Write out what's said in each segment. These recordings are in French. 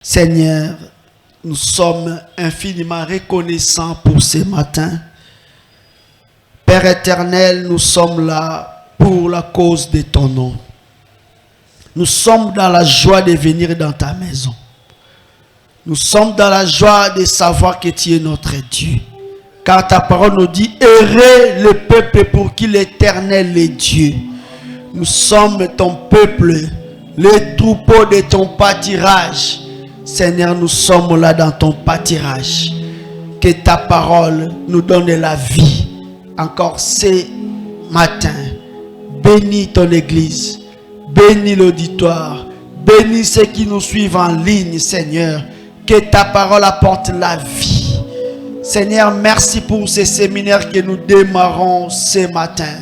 Seigneur, nous sommes infiniment reconnaissants pour ce matin. Père éternel, nous sommes là pour la cause de ton nom. Nous sommes dans la joie de venir dans ta maison. Nous sommes dans la joie de savoir que tu es notre Dieu. Car ta parole nous dit, heureux le peuple pour qui l'Éternel est Dieu. Nous sommes ton peuple, les troupeaux de ton pâturage. Seigneur, nous sommes là dans ton pâturage. Que ta parole nous donne la vie. Encore ce matin, bénis ton église, bénis l'auditoire, bénis ceux qui nous suivent en ligne, Seigneur. Que ta parole apporte la vie. Seigneur, merci pour ces séminaires que nous démarrons ce matin.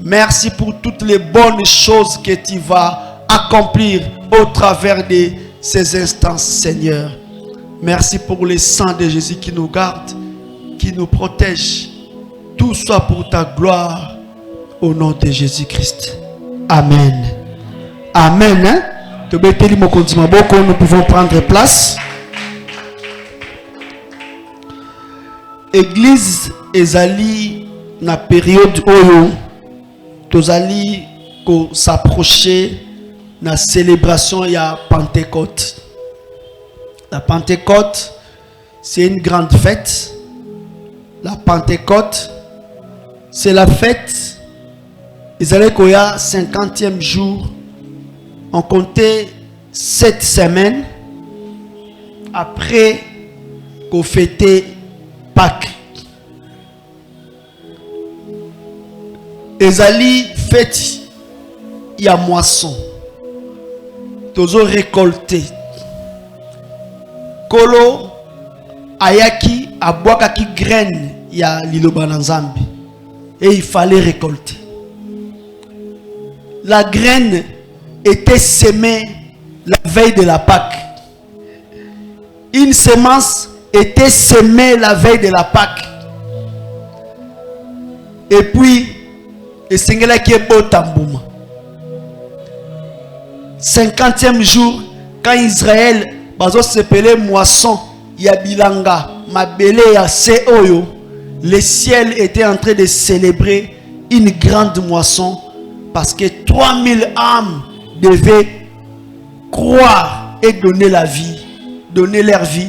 Merci pour toutes les bonnes choses que tu vas accomplir au travers de ces instants, Seigneur. Merci pour le sang de Jésus qui nous garde, qui nous protège. Tout soit pour ta gloire, au nom de Jésus-Christ. Amen. Amen. Nous pouvons prendre place. Église ezali na période oyo tozali ko s'approcher na célébration ya Pentecôte. La Pentecôte, c'est une grande fête. La Pentecôte, c'est la fête. Ezali koya 50e jour. On comptait 7 semaines après qu'on fêtait Pâques. Ezali fête ya moisson. Tozo récolté. Kolo ayaki abwakaki graine ya liloba na Nzambe. Et il fallait récolter. La graine était semée la veille de la Pâque. Une semence était semée la veille de la Pâque. Et puis, et sengela qui est beau tambouma. 50e jour, quand Israël bazo sepelé moisson yabilanga mabele ya seoyo, le ciel était en train de célébrer une grande moisson parce que 3000 âmes devaient croire et donner la vie, donner leur vie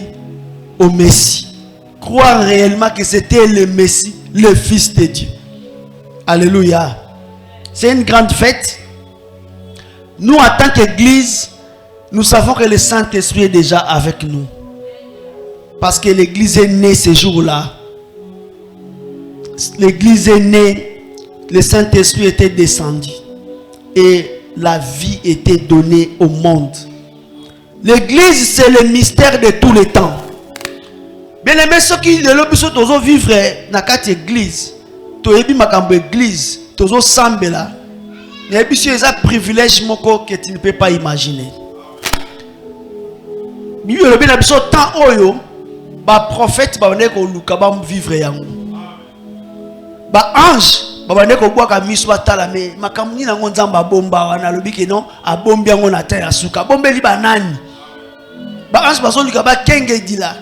au Messie. Croire réellement que c'était le Messie, le Fils de Dieu. Alléluia. C'est une grande fête. Nous, en tant qu'Église, nous savons que le Saint-Esprit est déjà avec nous. Parce que l'Église est née ce jour-là. L'Église est née, le Saint-Esprit était descendu. Et la vie était donnée au monde. L'Église, c'est le mystère de tous les temps. Bien aimé, ceux qui vivent dans cette église, tu makambo église, tozo sambela. Mais c'est un privilège que tu ne peux pas imaginer. Bible le bien abiso temps oyo, ba prophète ba ne ko luka ba vivre yango. Ba ange ba ne ko bwaka miso atala me makamuni na ngonzamba bomba wana lobi ke non abombi yango na terre suka. Bombeli ba nani? Ba ange ba so luka ba kenge dila.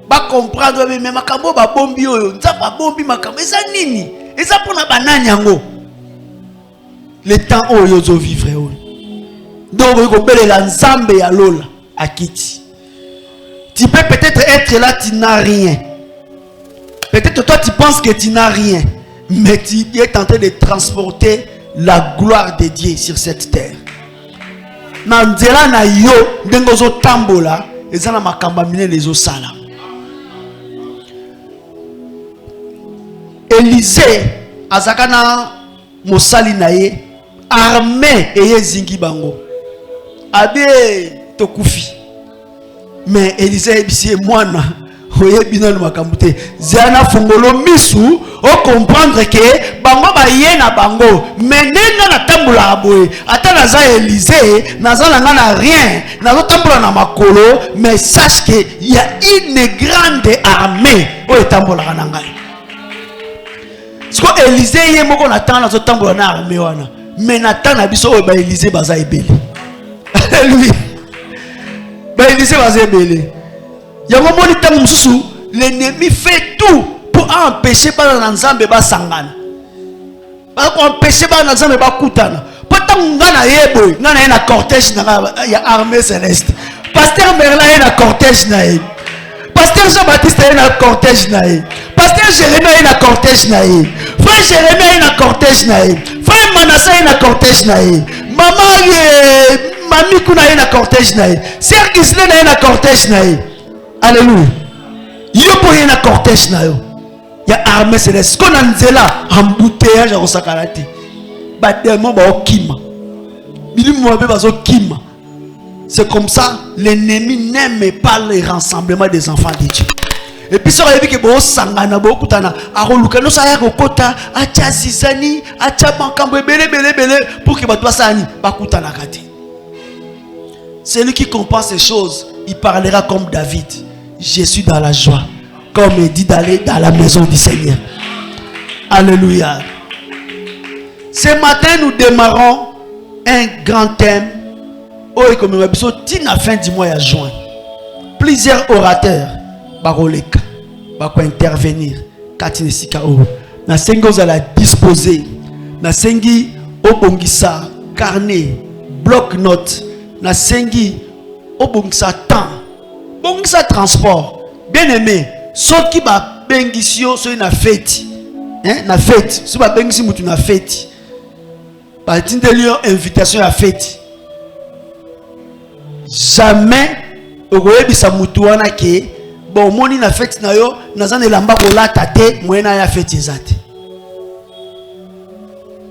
Ba comprendre mais makambo ba bombi oyo nzapa bombi makambo eza nini eza pona banani yango le temps oyo zo vivre oyo donc ko belela nzambe ya lola akiti. Tu peux peut-être être là, tu n'as rien. Peut-être toi tu penses que tu n'as rien, mais tu es en train de transporter la gloire de Dieu sur cette terre. Nandela na yo ndengozo tambola ezana makamba mine lezo sala. Élisée azakana mosali na ye armée eye zingi bango abe tokufi mais Élisée bisie mwana oye binano makambute zana fongolo misu o comprendre que bango ba ye na bango mais nenga na tambola aboye ata naza Élisée naza nanga na rien nazo tambola na makolo mais sache que il y a une grande armée o tambola na ngai. Siko Élisée ye moko na tanga nazo tambola na armée wana mais na tanga biso o ba Élisée baza ebele. Alléluia. Ben il va zébélé. Il y a un moment où l'ennemi fait tout pour empêcher pas l'ensemble de sangana. Pour empêcher pas l'ensemble de koutana. Pourtant ngana yebo, ngana na cortège na ya armée céleste. Pasteur Merlin est na cortège na yé. Pasteur Jean-Baptiste est na cortège na yé. Pasteur Jérémie est na cortège na yé. Frère Jérémie est na cortège na yé. Frère Manasseh est na cortège na yé. Maman Mami kuna est na cortège na yé. Sœur Gislaine est na cortège na yé. Alléluia. Yo pour y na cortège na yo. Ya armée céleste. Qu'on a nzela embouteillage à Rosakarate. Battement ba okima. Bili mwabe ba okima. C'est comme ça, l'ennemi n'aime pas le rassemblement des enfants de Dieu. Et puis ça va dire que bon sangana bo kutana aroluka no sa ya kokota acha zizani acha bankambo belé pour que batwa sani ba kutana kati. Celui qui comprend ces choses, il parlera comme David. Je suis dans la joie, comme il dit d'aller dans la maison du Seigneur. Alléluia. Ce matin, nous démarrons un grand thème. Oh, et comme nous la fin du mois à juin. Plusieurs orateurs vont intervenir. Na sengi ozala disposer. Na sengi obongisa carnet, bloc-notes. Na sengi obongisa temps. Bongisa transport. Bien aimé, ceux qui ba bengisio so na fête. Hein, na fête. Si ba bengisi mutu na fête. Ba tindelio invitation à fête. Jamais okoyebisa mutu wana ke bon moni na fête na yo nazana elamba kolata te moyena ya fête ezate.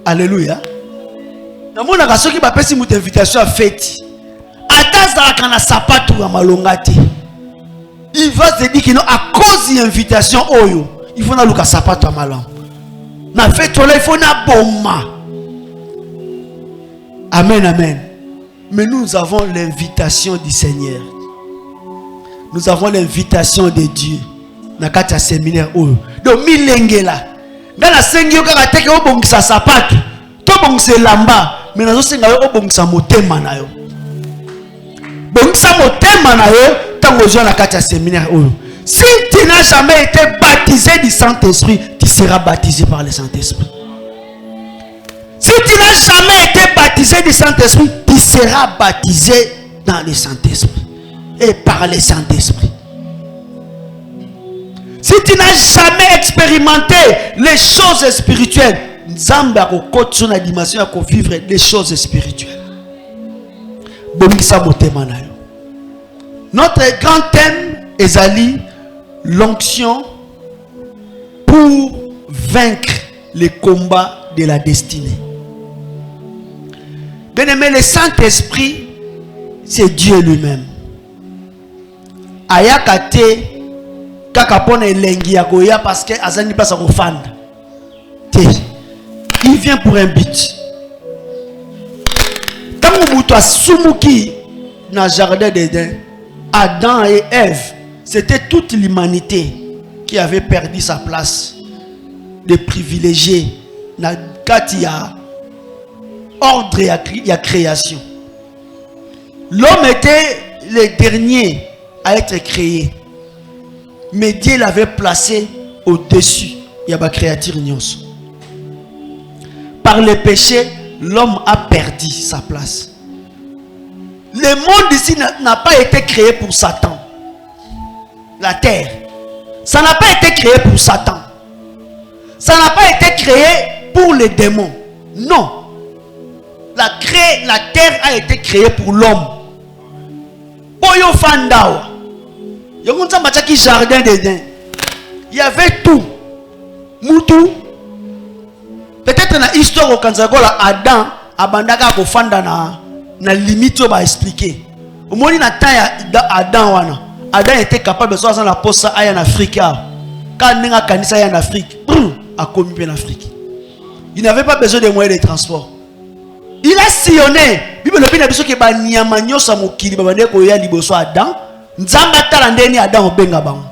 Alléluia. Na mona ka soki ba pesi mutu invitation à fête. Ataza kana sapato ya malonga te. Il va se dire que non à cause de l'invitation oyo, il faut na luka sapato ya malonga. Na fête là il faut na bomba. Amen amen. Mais nous avons l'invitation du Seigneur. Nous avons l'invitation de Dieu. Na kati ya séminaire oyo. Donc milengela. Dans la sengio kaka teke obongisa sapato. To bongisa lamba, mais nazo senga yo obongisa motema na yo. Bongisa motema na yo tango zo na kati ya séminaire oyo. Si tu n'as jamais été baptisé du Saint-Esprit, tu seras baptisé par le Saint-Esprit. Si tu n'as jamais été baptisé du Saint-Esprit, tu seras baptisé dans le Saint-Esprit et par le Saint-Esprit. Si tu n'as jamais expérimenté les choses spirituelles, Nzambe akokota sur la dimension à vivre les choses spirituelles. Notre grand thème est l'onction pour vaincre les combats de la destinée. Bien aimé, le Saint-Esprit, c'est Dieu lui-même. Ayakate kakapone elengi ya koya parce que azani pas sa kofanda. Il vient pour un but. Tant mutu asumuki na jardin d'Éden, Adam et Ève, c'était toute l'humanité qui avait perdu sa place de privilégié na kati ya ordre et la création. L'homme était le dernier à être créé. Mais Dieu l'avait placé au-dessus. Il y a une créature. Par le péché, l'homme a perdu sa place. Le monde ici n'a pas été créé pour Satan. La terre. Ça n'a pas été créé pour Satan. Ça n'a pas été créé pour les démons. Non. La terre a été créée pour l'homme. Boyo Fandao. Il y a jardin d'Éden. Il y avait tout. Moutou. Peut-être dans l'histoire au Kanzagola, Adam abandaka ko fanda na limite ba expliquer. Au moment na temps Adam wana. Adam était capable de faire la poste en Afrique. Quand nenga kanisa en Afrique, a commis en Afrique. Il n'avait pas besoin de moyens de transport. Il a sillonné. Bible le bina biso ke ba nyama nyosa mokili ba bande ko ya liboso Adam. Nzamba talandeni Adam obenga bango.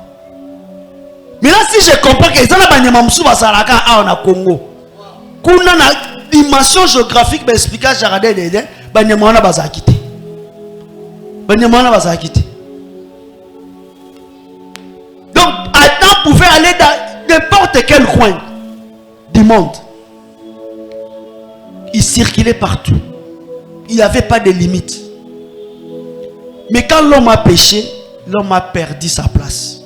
Mais là si je comprends que ça na ba nyama musu ba salaka a na Congo. Kuna na dimension géographique ba expliquer jardin d'Éden, ba nyama wana bazakite. Donc Adam pouvait aller dans n'importe quel coin du monde. Il circulait partout. Il n'y avait pas de limite. Mais quand l'homme a péché, l'homme a perdu sa place.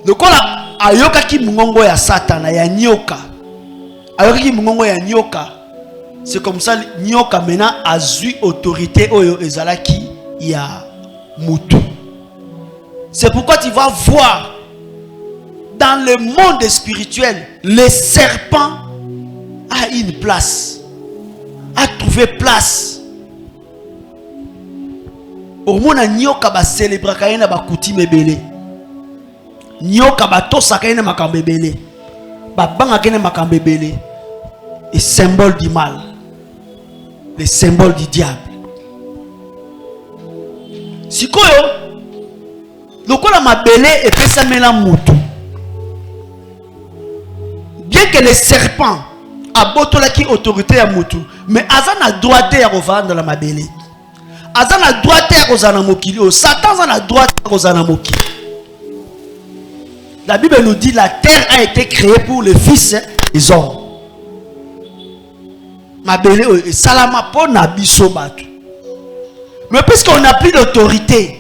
Donc on a ayoka ki mungongo ya Satan ya nyoka. Ayoka ki mungongo ya nyoka. C'est comme ça nyoka maintenant a eu autorité oyo ezalaki ya mutu. C'est pourquoi tu vas voir dans le monde spirituel, le serpent a une place, a trouvé place. Au monde nyoka ba célébrer kaina ba coutume belé. Nyoka ba tosa kaina makambe belé. Ba banga kaina makambe belé. Et symbole du mal. Le symbole du diable. Sikoyo lokola mabele et pesa mela mutu. Bien que le serpent a botolaki autorité ya mutu, mais azana droite ya kovanda la mabele. Azana droite ya kozana mokili, Satan azana droite ya kozana mokili. La Bible nous dit la terre a été créée pour les fils des hommes. Mabele salama po na biso batu. Mais puisqu'on n'a plus d'autorité,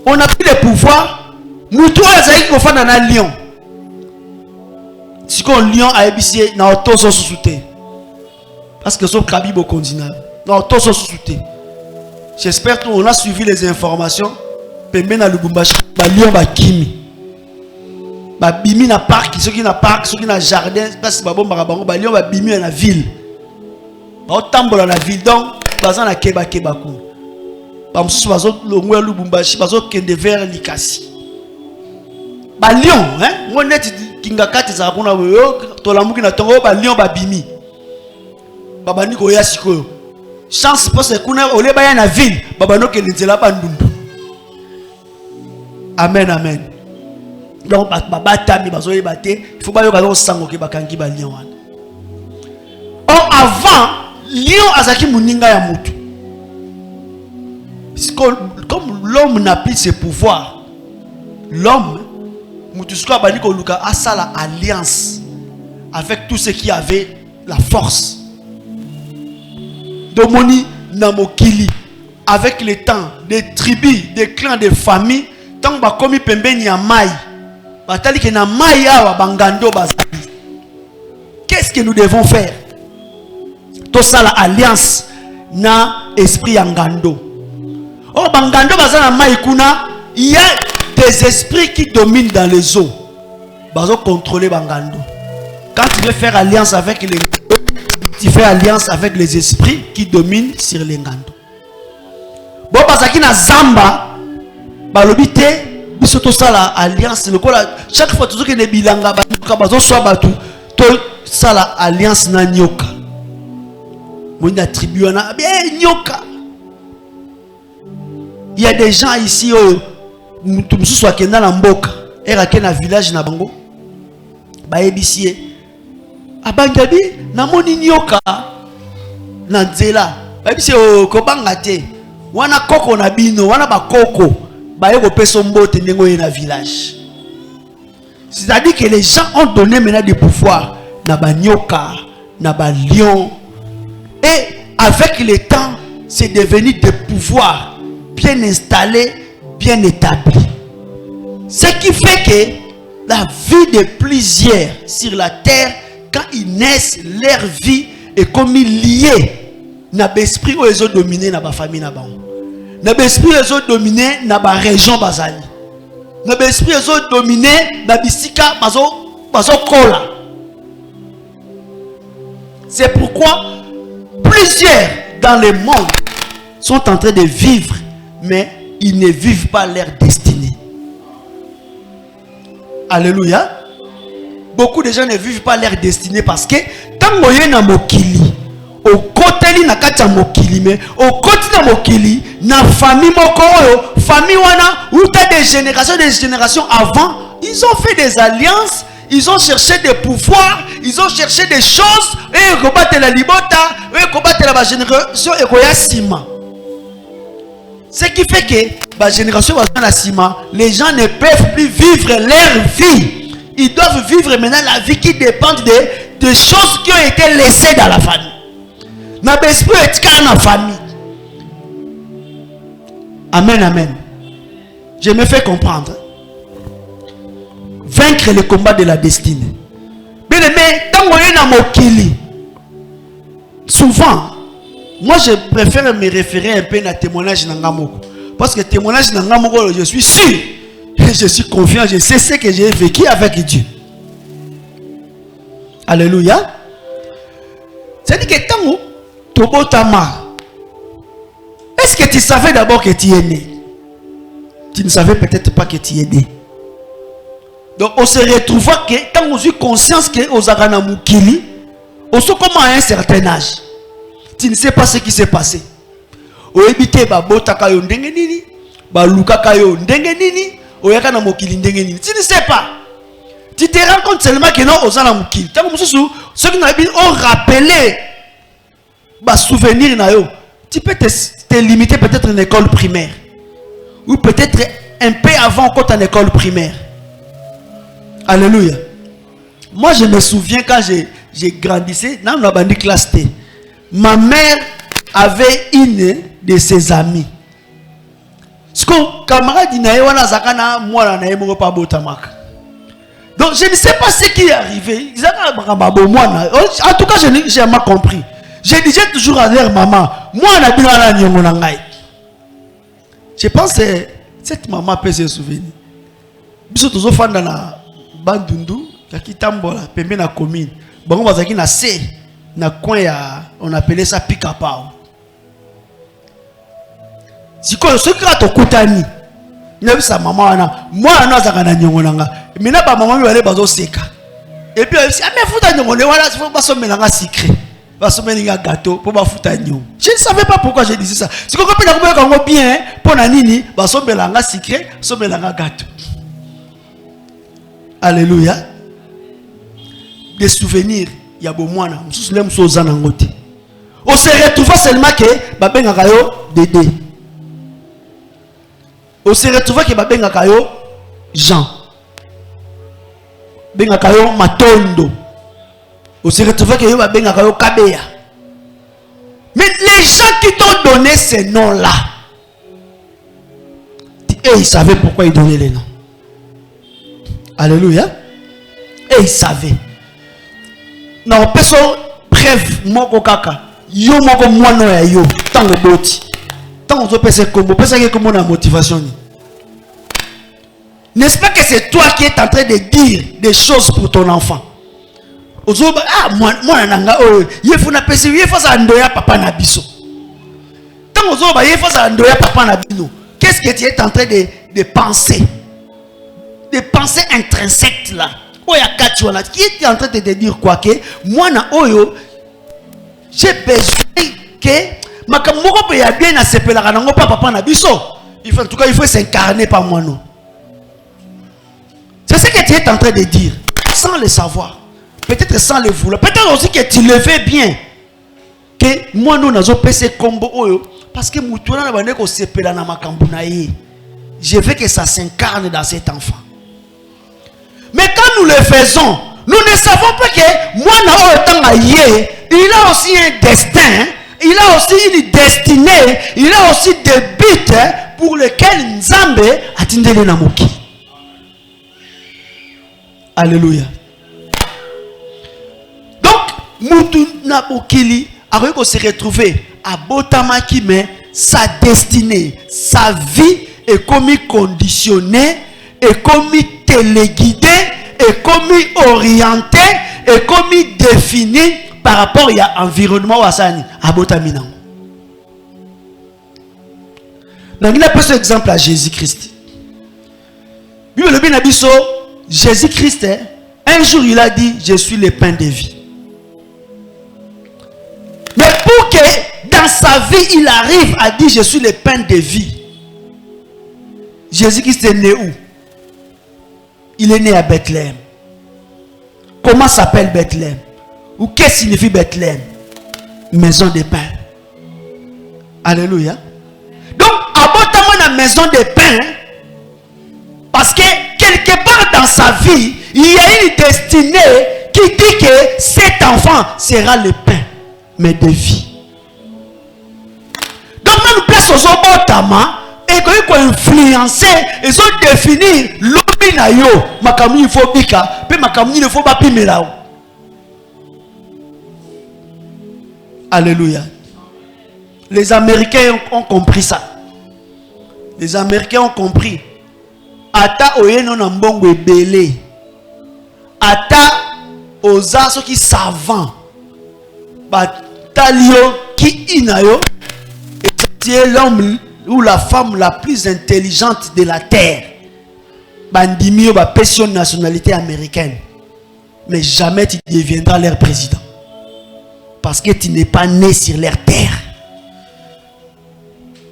on n'a plus de pouvoir, mutu azali kofana na lion. Si on lion a ébissé na otoso sous-souté. Parce que son krabi bo continent. Na otoso sous-souté. J'espère qu'on a suivi les informations. Pembe na Lubumbashi ba lion ba kimi. Ba bimi na parc, ceux qui na parc, ceux qui na jardin, parce ba bomba bango ba lion ba bimi na ville. Ba otambola na ville donc baza na keba ko. Ba msusu bazo longwe Lubumbashi bazo kende vers Likasi. Ba lion hein, on net kingakati za kuna weyo tolamuki na tongo ba lion ba bimi. Baba niko ya sikoyo. Chance parce que kuna ole ba ya na ville, baba no ke nzela ba ndundu. Amen amen. Donc baba tami bazo yebate, il faut ba yo ka sango ke bakangi ba lion wana. Or avant, lion azaki muninga ya mutu. Comme l'homme n'a plus ses pouvoirs, l'homme mutusuka bani ko luka asala alliance avec tous ceux qui avaient la force. Domoni namokili avec le temps des tribus, des clans, des familles, tant ba komi pembeni ya mai. Batali ke na mai awa bangando bazali. Qu'est-ce que nous devons faire? Tout ça la alliance na esprit angando. Oh bangando bazana mai kuna, il y a des esprits qui dominent dans les eaux. Bazo contrôler bangando. Quand tu veux faire alliance avec les, tu fais alliance avec les esprits qui dominent sur les ngando. Bon bazaki na zamba, balobite biso to sala alliance le kola chaque fois toujours que ne bilanga ba bazo so batu to sala alliance na nyoka. Mon attribut na bien nyoka. Il y a des gens ici mutu mususu akenda na mboka era ke na village na bango ba ebisie abangabi na moni nyoka na nzela ba ebisie ko banga te wana koko na bino wana ba koko ba yeko peso mbote ndengo ye na village. C'est-à-dire que les gens ont donné maintenant des pouvoirs na ba nyoka na ba lion et avec le temps c'est devenu des pouvoirs bien installés, bien établi. Ce qui fait que la vie de plusieurs sur la terre, quand ils naissent, leur vie est comme liée. N'a l'esprit où ils ont dominé na ba famille na ba. N'a l'esprit ils ont dominé na ba région bazali. N'a l'esprit ils ont dominé na bisika bazo kola. C'est pourquoi plusieurs dans le monde sont en train de vivre, mais ils ne vivent pas leur destinée. Alléluia. Beaucoup de gens ne vivent pas leur destinée parce que tant que na mokili, au côté na kati mokili, mais au côté na mokili, na famille moko, famille wana, ou t'as des générations avant, ils ont fait des alliances, ils ont cherché des pouvoirs, ils ont cherché des choses, et ils combattent la libota, et ils combattent la génération, et koya sima. Ce qui fait que la génération les gens ne peuvent plus vivre leur vie. Ils doivent vivre maintenant la vie qui dépend des choses qui ont été laissées dans la famille. N'a pas être dans la famille. Amen, amen. Je me fais comprendre. Vaincre le combat de la destinée. Bien aimé, tant qu'on est dans mon kili, souvent, moi je préfère me référer un peu à témoignage Nangamoko. Parce que témoignage Nangamoko, je suis sûr, je suis confiant, je sais ce que j'ai vécu avec Dieu. Alléluia. C'est-à-dire que tant que tu est-ce que tu savais d'abord que tu es né? Tu ne savais peut-être pas que tu es né. Donc on se retrouve que quand on a conscience que aux Agana Mukili, on se comme à un certain âge. Tu ne sais pas ce qui s'est passé. O ebite ba bota kayo ndenge nini, ba luka kayo ndenge nini, o yaka na mokili ndenge nini. Tu ne sais pas. Tu te rends compte seulement que non aux Agana Mukili. Tant que ceux qui ont rappelé ba souvenir na yo. Tu peux te limiter peut-être à une école primaire. Ou peut-être un peu avant quand en école primaire. Alléluia. Moi je me souviens quand j'ai grandissé dans la bande classe T. Ma mère avait une de ses amies. Ce que camarade d'Inaïwana Zakana, moi na n'aime pas Botamak. Donc je ne sais pas ce qui est arrivé. En tout cas je n'ai jamais compris. Je disais toujours à leur maman, moi on a bien la nyongonangai. Je pense que cette maman peut se souvenir. Biso tozo fanda na bandundu, kaki tambola pembe na commune. Bango bazaki na C na coin ya on appelait ça Pikapao. Siko ce qui a to kutani. Nebi sa maman wana, moi ana zaka na nyongonanga. Mina ba maman mi bazo seka. Et puis elle dit ah mais futa nyongone wala faut pas sommer nga secret. Gâteau pour je ne savais pas pourquoi je disais ça. Si vous comprenez bien, pour Nanini, un secret, un gâteau. Alléluia. Des souvenirs, il y a beaucoup de choses. On se retrouve seulement que Babé Nakayo Dédé. On se retrouve que Babé Nakayo Jean. Babé Nakayo Matondo. On se retrouve que Yoba Bengakayo Kabeya. Mais les gens qui t'ont donné ces noms-là, et ils savaient pourquoi ils donnaient les noms. Alléluia. Et ils savaient. Non, personne, bref, moko kaka. Yo moko mono ya yo. Tant le boti. Tant on peut se combo. Personne qui comme la motivation. N'est-ce pas que c'est toi qui es en train de dire des choses pour ton enfant? Ah, moi, nanga, il faut na pesi, il faut ça ndoya papa na biso. Tant que il faut ça ndoya papa na biso. Qu'est-ce que tu es en train de penser? Des pensées intrinsèques là. Oya kachwana. Qui est en train de te dire quoi que moi na oyo, j'ai besoin que ma kamoko peut y a bien à se peler à nango papa na biso. Il faut en tout cas il faut s'incarner par moi non. C'est ce que tu es en train de dire, sans le savoir. Peut-être sans le vouloir. Peut-être aussi que tu le fais bien. Que moi, nous avons PC combo. Parce que je veux que ça s'incarne dans cet enfant. Mais quand nous le faisons, nous ne savons pas que moi, il a aussi un destin. Il a aussi une destinée. Il a aussi des buts pour lesquels Nzambe a tindé les namoki. Alléluia. Moutou Nabokili a se retrouver à Botamaki, mais sa destinée, sa vie est comme conditionnée, est comme téléguidée, est comme orientée, est comme définie par rapport à l'environnement à Botamina. Donc il a pris cet exemple à Jésus-Christ. Jésus-Christ, un jour il a dit, je suis le pain de vie. Mais pour que dans sa vie, il arrive à dire je suis le pain de vie. Jésus-Christ est né où? Il est né à Bethléem. Comment s'appelle Bethléem? Ou qu'est-ce que signifie Bethléem? Maison de pain. Alléluia. Donc, à la maison de pain. Parce que quelque part dans sa vie, il y a une destinée qui dit que cet enfant sera le pain, mais de vie. Donc même place aux obotama, et qu'on peut influencer, et sont définir l'obi na yo, makamuni il faut bika, puis makamuni il faut pas pimelao. Alléluia. Les Américains ont compris ça. Les Américains ont compris. Ata oyeno na mbongo ebele. Ata oza ceux qui savant. Batalio qui inayo. Tu es l'homme ou la femme la plus intelligente de la terre. Bandimio ba passion nationalité américaine. Mais jamais tu deviendras leur président. Parce que tu n'es pas né sur leur terre.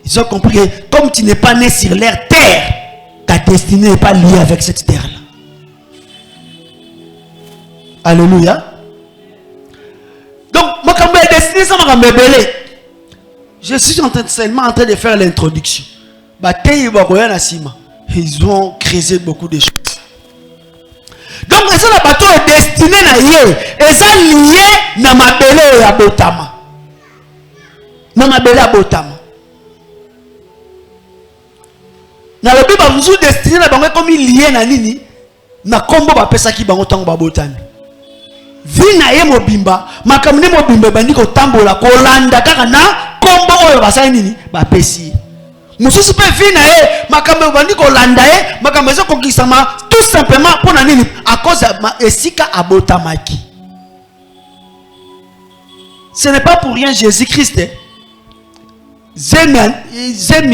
Ils ont compris que comme tu n'es pas né sur leur terre, ta destinée n'est pas liée avec cette terre-là. Alléluia. Donc, ma destinée, ça m'a rebellé. Je suis seulement en train de faire l'introduction. Ils ont créé beaucoup de choses. Donc, ça la bateau est destiné à yé. Et ça lié na mabele ya botama. Na mabele ya botama. Na le biba vous destiné na bango comme lié na nini na kombo ba pesa ki bango tango ba botami. Vi na ye mobimba, makamne mobimba bandi ko tambola ko landa kaka na kombo oyo basali nini ba pesi. Mususu pe vi na ye makambe bandi ko landa ye, makambe zo kokisama tout simplement pour na nini à cause de esika abotamaki. Ce n'est pas pour rien Jésus-Christ. Zemi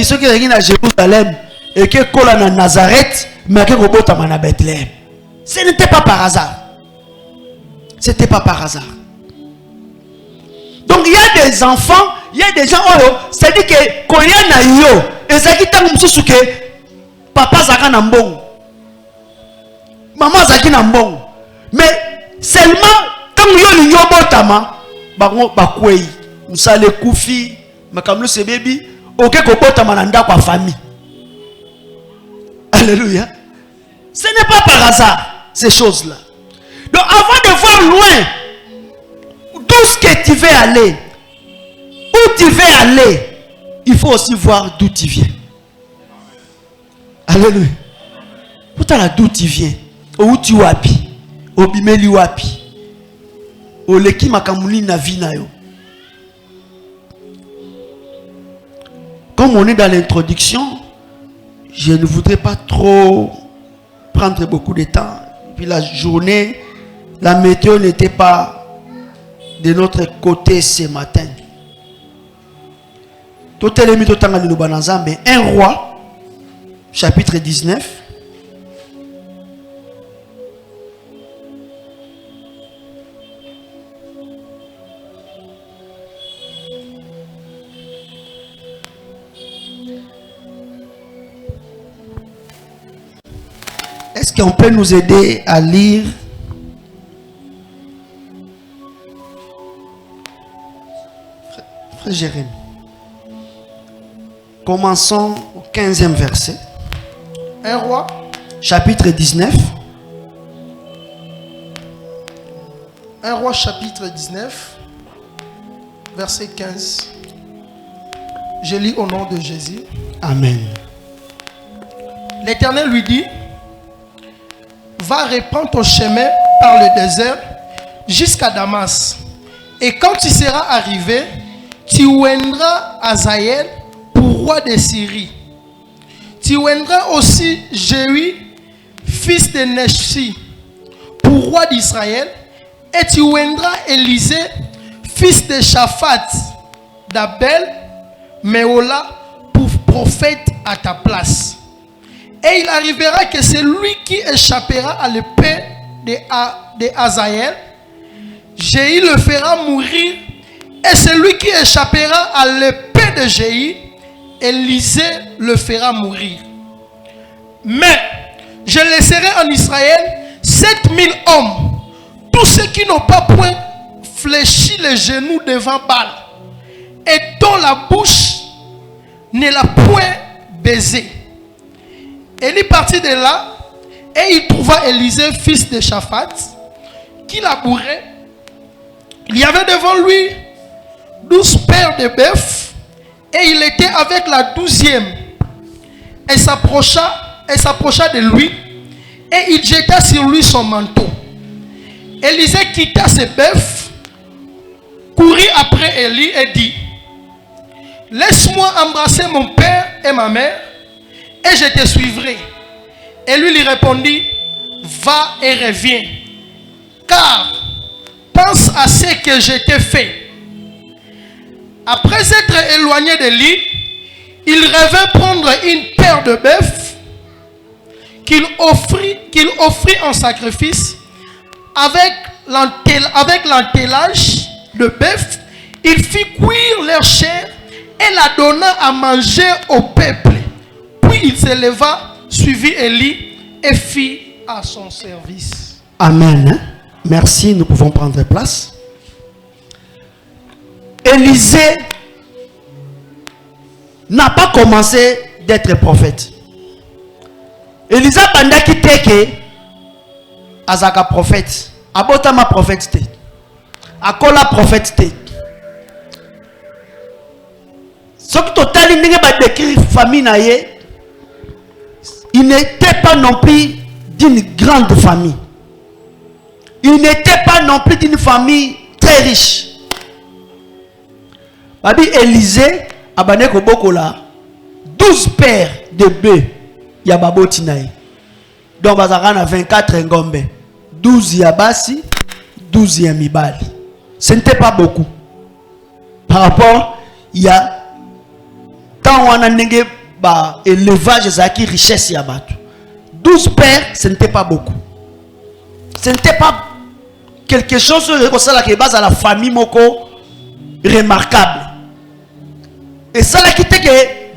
ceux qui sont à Jérusalem et que kola na Nazareth mais que robotama na Bethléem. Ce n'était pas par hasard. C'était pas par hasard. Donc il y a des enfants, il y a des gens c'est-à-dire que quand il y a na yo, et ça qui t'a mususu que papa zaka na mbongo. Maman zaki na mbongo. Mais seulement quand yo ni botama bango bakwei, musale kufi, makamlo se baby, OK ko botama na ndako famille. Alléluia. Ce n'est pas par hasard ces choses-là. Donc avant de voir loin d'où ce que tu veux aller, où tu veux aller, il faut aussi voir d'où tu viens. Alléluia. Pourtant d'où tu viens, où tu wapi, au bimeli wapi, au leki makamuli na vina yo. Comme on est dans l'introduction, je ne voudrais pas trop prendre beaucoup de temps. Puis la journée, la météo n'était pas de notre côté ce matin. Tout est mis au temps de Lubanazam, mais 1 Roi, chapitre 19. Est-ce qu'on peut nous aider à lire Frère Jérémie? Commençons au 15e verset. 1 Roi, chapitre 19. 1 Roi, chapitre 19, verset 15. Je lis au nom de Jésus. Amen. L'Éternel lui dit: va reprendre ton chemin par le désert jusqu'à Damas. Et quand tu seras arrivé, tu oindras Azaël pour roi de Syrie. Tu oindras aussi Jéhu, fils de Neshi, pour roi d'Israël. Et tu oindras Élisée, fils de Shaphat, d'Abel, Méola, pour prophète à ta place. Et il arrivera que celui qui échappera à l'épée de Azaël, Jéhu le fera mourir. Et celui qui échappera à l'épée de Jéhu, Élisée le fera mourir. Mais je laisserai en Israël 7000 hommes, tous ceux qui n'ont pas point fléchi les genoux devant Baal, et dont la bouche ne l'a point baiser. Élie partit de là et il trouva Élisée, fils de Shaphat, qui labourait. Il y avait devant lui 12 paires de bœufs et il était avec la 12e. Elle s'approcha de lui et il jeta sur lui son manteau. Élisée quitta ses bœufs, courut après Élie et dit: laisse-moi embrasser mon père et ma mère et je te suivrai. Et lui répondit: va et reviens, car pense à ce que je t'ai fait. Après être éloigné d'Élie, il revint prendre une paire de bœufs qu'il offrit en sacrifice. Avec l'entellage de bœuf, il fit cuire leur chair et la donna à manger au peuple. Puis il se leva, suivit Élie et fit à son service. Amen. Merci, nous pouvons prendre place. Élisée n'a pas commencé d'être prophète. Élisée pendant qu'il était Azaka prophète, Abotama prophète, Akola prophète. Ce qui total décrit famille naïe, il n'était pas non plus d'une grande famille. Il n'était pas non plus d'une famille très riche. Babi Élisée abane kobokola 12 paires de bœufs yababoti naïe. Donc, il y a 24 ngombe, 12 yabasi, 12 yamibali. Ce n'était pas beaucoup. Par rapport, il y a tant on a élevage et richesse yabatu. 12 pères, ce n'était pas beaucoup. Ce n'était pas quelque chose qui est base à la famille moko remarquable. Et ça qui était que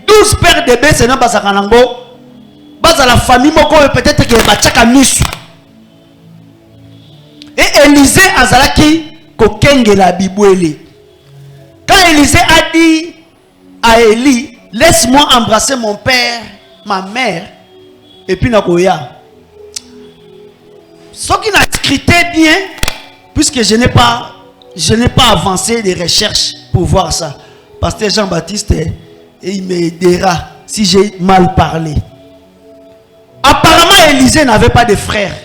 12 pères de bébés, c'est non pas ça base à la famille moko peut-être que bachaka misu. Et Élisée azalaki kokengela bibwele. Quand Élisée a dit à Élie, laisse-moi embrasser mon père, ma mère, et puis nakoya. Ce qui n'a scruté bien, puisque je n'ai pas avancé des recherches pour voir ça. Pasteur Jean-Baptiste, il m'aidera si j'ai mal parlé. Apparemment, Élisée n'avait pas de frères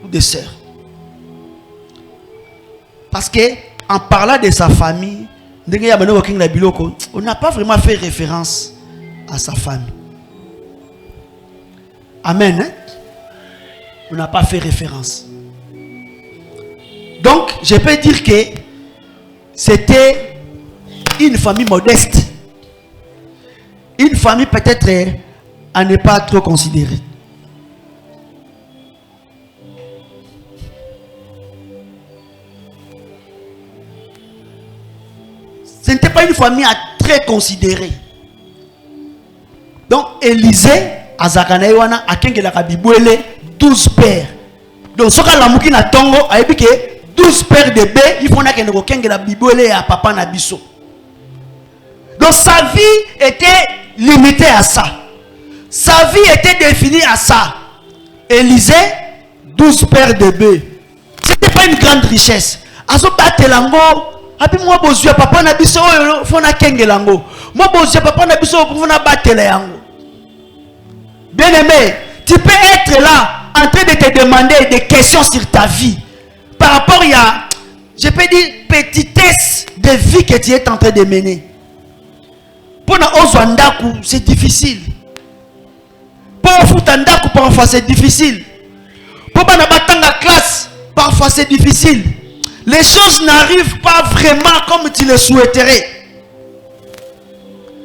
ou de sœurs. Parce que en parlant de sa famille, on n'a pas vraiment fait référence à sa famille. Amen. Hein? On n'a pas fait référence. Donc, je peux dire que c'était une famille modeste. Une famille peut-être à ne pas trop considérer. Ce n'était pas une famille à très considérer. Donc, Élisée, Azakanaïwana, Akengela Kabibouele, 12 pères. Donc, ce que la mouki na tongo, a dit que 12 pères de bébés, il faut que Kengela Bibouele à papa Nabiso. Donc, sa vie était limitée à ça. Sa vie était définie à ça. Élisée, 12 pères de bébés. Ce n'était pas une grande richesse. Azobatelango. Abi moi bozua papa na biso fona kengelango. Moi bozua papa na biso fona batela yango. Bien aimé, tu peux être là en train de te demander des questions sur ta vie par rapport à, je peux dire, petitesse de vie que tu es en train de mener. Pour na ozwandaku, c'est difficile. Pour futandaku parfois c'est difficile. Pour na batanga classe, parfois c'est difficile. Les choses n'arrivent pas vraiment comme tu le souhaiterais.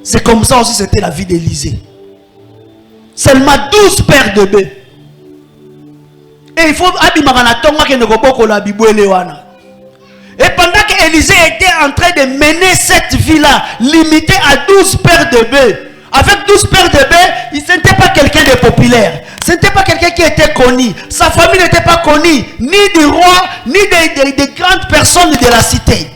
C'est comme ça aussi c'était la vie d'Élisée. Seulement 12 paires de bœufs. Et il faut et pendant qu'Élisée était en train de mener cette vie-là, limitée à 12 paires de bœufs, avec 12 paires de bœufs, ce n'était pas quelqu'un de populaire. Ce n'était pas quelqu'un qui était connu. Sa famille n'était pas connue, ni du roi, ni des grandes personnes de la cité.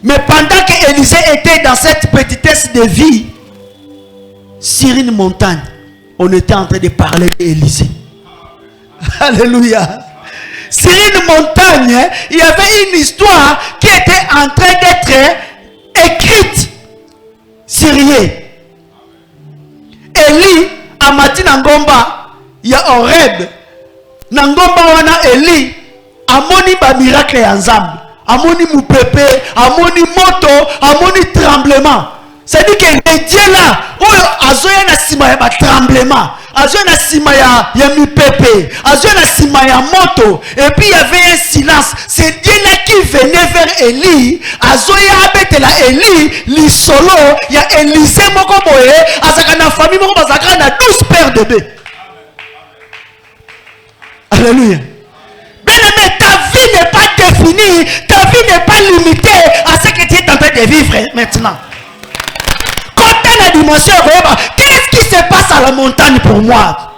Mais pendant qu'Élisée était dans cette petitesse de vie, sur une montagne, on était en train de parler d'Élysée. Alléluia. Sur une montagne, il y avait une histoire qui était en train d'être écrite. Syrie. Élie, Amati Nangomba, il y a Horeb. Nangomba wana Élie, amoni ba miracle ya Nzambe. Amoni moupepe, amoni moto, amoni tremblement. C'est-à-dire que les dieux là, azoya na sima ya ba tremblement, azoya na sima ya moupepe, azoya na sima ya moto. Et puis il y avait un silence. C'est Dieu là qui venait vers Élie, azoya abetela Élie, li solo, il y a Élisée moko boye, azaka na famille moko bazaka na 12 pères de bébés. Alléluia. Bien-aimé, ta vie n'est pas définie, ta vie n'est pas limitée à ce que tu es en train de vivre maintenant. Quand tu as la dimension, qu'est-ce qui se passe à la montagne pour moi?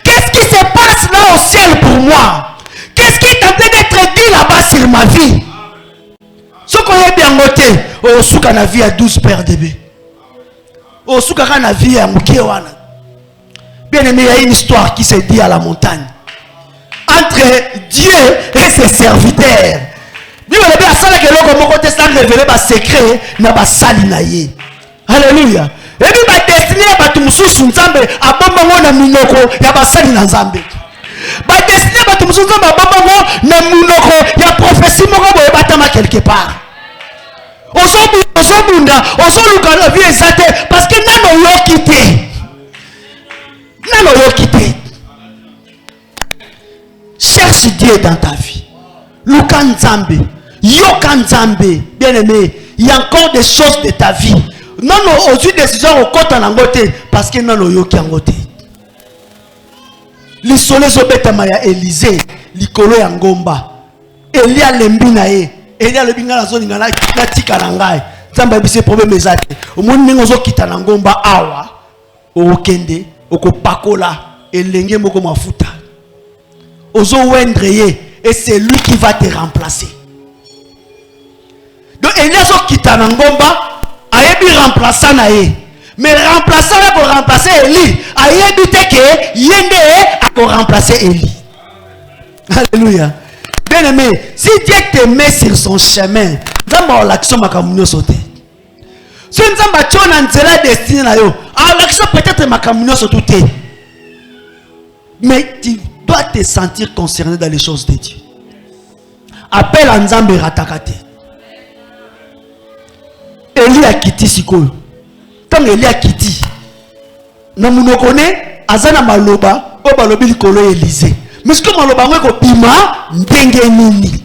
Qu'est-ce qui se passe là au ciel pour moi? Qu'est-ce qui est en train d'être dit là-bas sur ma vie? Ce qu'on est bien noté, au souka na vie à 12 pères de bébés. Au souka na vie à Moukéwana. Bien-aimé, il y a une histoire qui se dit à la montagne. Entre Dieu et ses serviteurs. Alléluia. Et puis ma destinée à Batumusu Nzambe à Bombongo na Minoko ya basali na Nzambe. Ma destinée à Batumusu Nzambe à Bombongo na Minoko ya prophétie moko boye batama quelque part. Ozobunda, ozoluka na vie ezate parce que nano yo quitté. Nano yo quitté. Cherche Dieu dans ta vie. Luka Nzambe, Yoka Nzambe, bien-aimé, il y a encore des choses de ta vie. Non, non, aujourd'hui, décision au côté en angoté, parce que non, yoki angoté. Les soleils sont bêtes à Élysée, les colo Ngomba, Elia Lembinae, Elia Lembina la zone ngana tika nangai. Nzambe bise problème ezate. Au monde ningozo kita Ngomba awa, o kende, o ko pakola, elenge moko mafuta. Ozo wendreye, et c'est lui qui va te remplacer. Donc Elia zo kita Ngomba. Ayebi remplaçant nae, mais remplaçant là pour remplacer Élie. Ayebi te que yende a pour remplacer Élie. Alléluia. Bien aimé, si Dieu te met sur son chemin, Nzamba l'action makamunyo sauté. Si Nzamba chona nzela destinée na yo, l'action peut-être makamunyo sauté. Mais tu dois te sentir concerné dans les choses de Dieu. Appelle à Nzambe ratakate. Élie a quitté Sikoyo. Quand Élie a quitté, nous connaissons Azana Maloba, Obalobi Likolo Élysée. Mais ce que Maloba est pima, Ndengenini.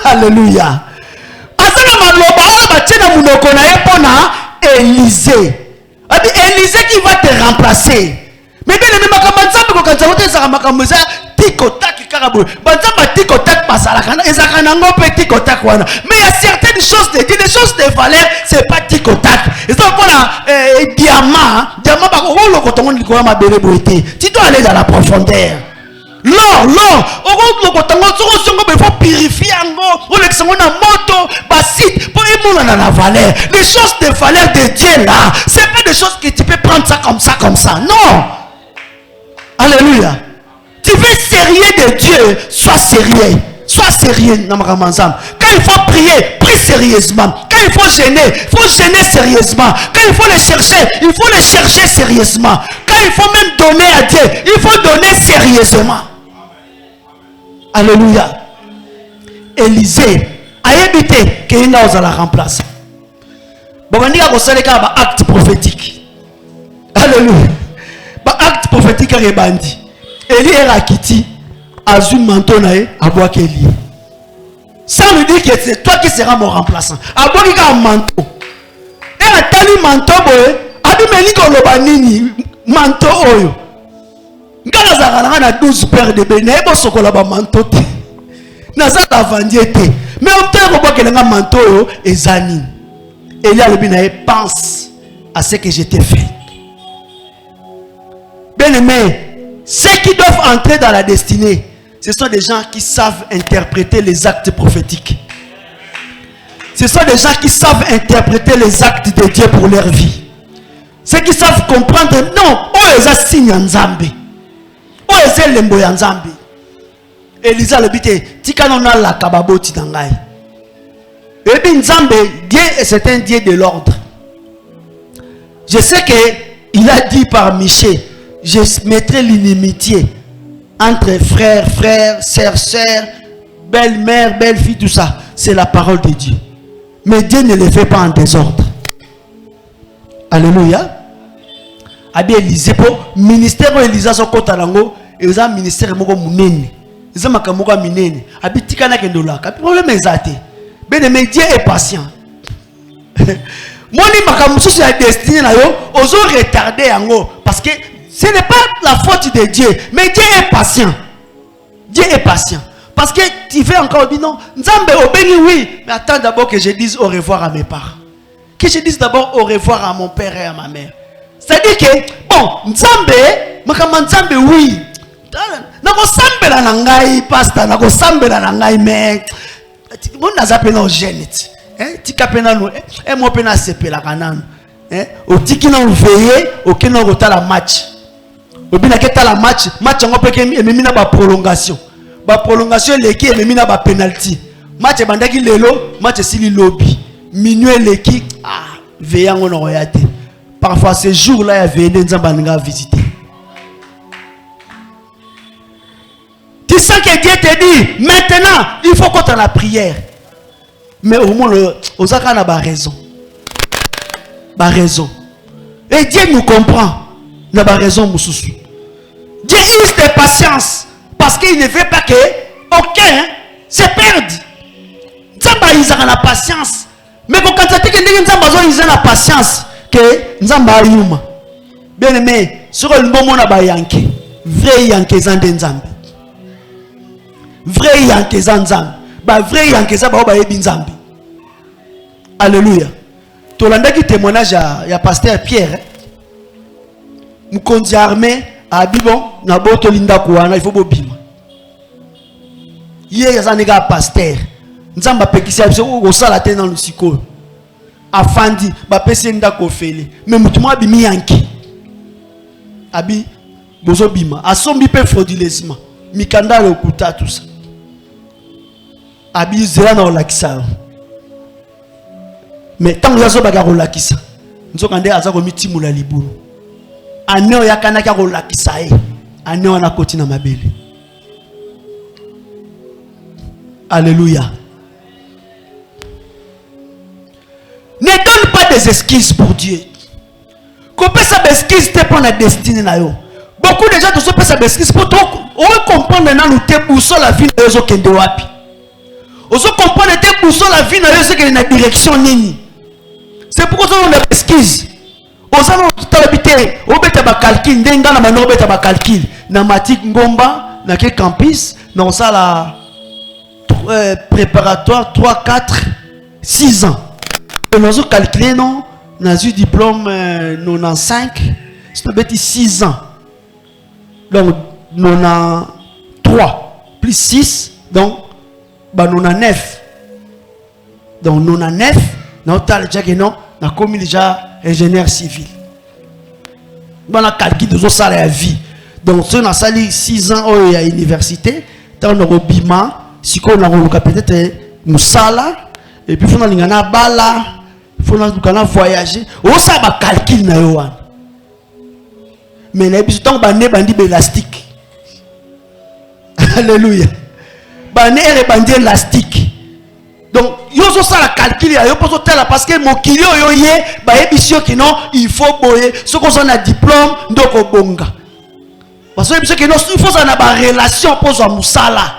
Alléluia. Azana Maloba, Obachena Munokona Epona Élysée. Élysée qui va te remplacer. Mais bien, les Makamanzambe, quand tu as voté ça, Makamanza, Tikotak, Karabou, Banzamba, Tikotak, Passalakana, et Zakanango, Tikotak, Wana. Mais il y a certaines choses, des choses de valeur, c'est pas Tikotak. Et donc, voilà, diamant, tu dois aller dans la profondeur. L'or, il faut purifier les choses de valeur de Dieu là, c'est pas des choses que tu peux prendre ça, comme ça. Non. Alléluia. Tu veux sérieux de Dieu, sois sérieux. Sois sérieux. Quand il faut prier, prie sérieusement. Quand il faut gêner sérieusement. Quand il faut les chercher sérieusement. Quand il faut même donner à Dieu, il faut donner sérieusement. Alléluia. Élisée a évité qu'il n'a pas la remplacer. Bon, on dit que acte prophétique. Alléluia. Acte prophétique est bandit. Élie est rakiti. Azul manteau nae aboua Kéli. Ça veut dire que c'est toi qui seras mon remplaçant. Aboua qui a un manteau. Et à tali manteau boy, abi meni ko lobanini manteau oyo. Ngala zakana na 12 paires de bene bo sokola ba manteau te. Na za ta vandie te. Mais on te ko que nga manteau oyo ezani. Élie a le binae pense à ce que je t'ai fait. Bien aimé, ceux qui doivent entrer dans la destinée, ce sont des gens qui savent interpréter les actes prophétiques. Ce sont des gens qui savent interpréter les actes de Dieu pour leur vie. Ceux qui savent comprendre, non, oh, ils signe Nzambe. Oh, ils lembo ya Nzambe. Elisa le bité, tika non la kababoti dangai. Et bien Nzambe, Dieu c'est un Dieu de l'ordre. Je sais que il a dit par Michée, je mettrai l'inimitié entre frères, sœurs, belle-mère, belle-fille, tout ça. C'est la parole de Dieu. Mais Dieu ne le fait pas en désordre. Alléluia. Abi Élysée pour ministère Élisa so kotalango et un ministère moko munene. Ils makamoko minene. Abi tikana kendola. Le problème exacté. Ben mais Dieu est patient. Moni makamusu sur la destinée na yo, ozo retarder yango parce que ce n'est pas la faute de Dieu, mais Dieu est patient. Dieu est patient. Parce que tu fais encore dire non, Nzambe obéni oui, mais attends d'abord que je dise au revoir à mes parents. Que je dise d'abord au revoir à mon père et à ma mère. C'est-à-dire que, bon, Nzambe, oui. Nako sambela na ngai, pastor, nako sambela na ngai, mais mon nazapena au gène. Tika pena no, mo pena sepela kanano. O tiki na veiller, o kena rota la match. O bina keta la match ngo peke ememina ba prolongation. Ba prolongation leki ememina ba penalty. Match bandaki lelo, match sili lobby. Minuit leki, veiller ngo no yate. Parfois ces jours-là, il y avait des gens qui visiter. Tu sens que Dieu te dit, maintenant, il faut qu'on ait la prière. Mais au moins, on a raison. Raison. Et Dieu nous comprend. Il a raison, Moussoussou. Dieu use de patience. Parce qu'il ne veut pas que aucun se perde. Dieu a la patience. Mais quand tu as dit que Dieu a la patience, que Nzamba yuma bien aimé sur le moment na ba yanké vrai yanké zande Nzambe vrai yanké Nzambe ba vrai yanké za ba yebi Nzambe. Alléluia. Tolanda ki témoignage ya pasteur Pierre mukonzi armé a bibon na boto linda kuana il faut bobima hier ya zanega pasteur Nzamba pekisi biso ko sala te na lusiko afandi ba pesi ndako fele mais mutumo abimi yanki abi bozo bima asombi pe frauduleusement mikanda le kuta tout ça abi zela na olakisa mais tant que yazo baga olakisa nzokande azako mitimula libulu aneo yakana ka olakisa e aneo na koti na mabele. Alléluia. Ne donne pas des excuses pour Dieu. Qu'on peut ça excuses pour la destinée. Beaucoup de gens te sont pas ça excuses pour toi. On comprend maintenant nous te poussons la vie de Yozo Kende Wapi. On se comprend te poussons la vie de Yozo Kende na direction nini. C'est pourquoi on a excuses. On s'en va habiter. On bête ba calcul. Ndenga na mano bête ba calcul. Na matik ngomba na quel campus. Na ça la préparatoire 3, 4, 6 ans. Nous avons calculé, non? Nous avons eu diplôme 95, c'est 6 ans. Donc, nous avons 3 plus 6, donc, nous avons 9. Donc, nous avons 9, nous avons commis déjà ingénieur civil. Nous avons calculé de ça la vie. Donc, si on a sali 6 ans à l'université, dans le bima, si on a peut-être Moussala, et puis on a bala. Il faut voyager. On sait pas calcul na yo. Mais les bisous bandi élastique. Alléluia. Bandi est bandi élastique. Donc yo so ça la calcul yo parce que mon kilio yo yé ba ebisio ki non il faut boyer ce qu'on a diplôme ndoko bonga. Parce que non il faut ça na ba relation pour so musala.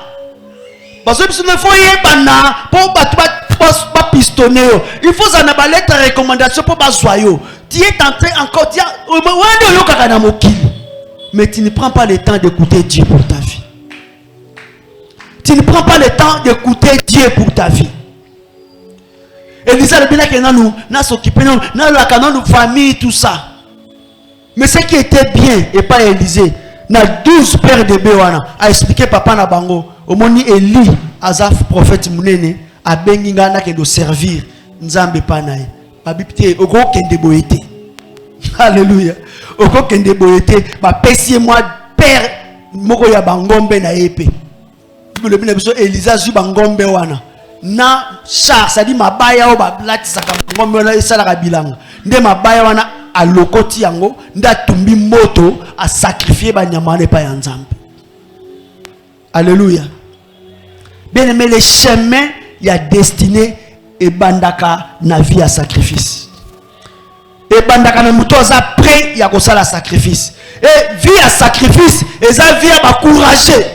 Parce que il faut y bana pour pas pistonner. Il faut ça na ba lettre de recommandation pour ba soyo. Tu es tenté encore tu mais tu ne prends pas le temps d'écouter Dieu pour ta vie. Tu ne prends pas le temps d'écouter Dieu pour ta vie. Elisa le bien que nous n'a s'occuper nous la canon de famille tout ça. Mais ce qui était bien et pas Élisée, na 12 pères de Béwana a expliqué papa na bango au moni Eli Azaf prophète munene a benginga na ke do servir Nzambe panaye. Babipité oko kende boyete. Alléluia. Oko kende boyete ba pesi moi père moko ya bangombe na épée. Le bien biso Elisa zu bangombe wana. Na char ça dit mabaya o ba blatisa ka bangombe wana esala ka bilanga. Nde mabaya wana alokoti yango nda tumbi moto a sacrifier ba nyama ne pa ya Nzambe. Alléluia. Bien aimé, les chemins il y a destiné et bandaka na vie à sacrifice. Et bandaka na muto za prêt ya ko sala sacrifice. Et vie à sacrifice et ça vie à courager.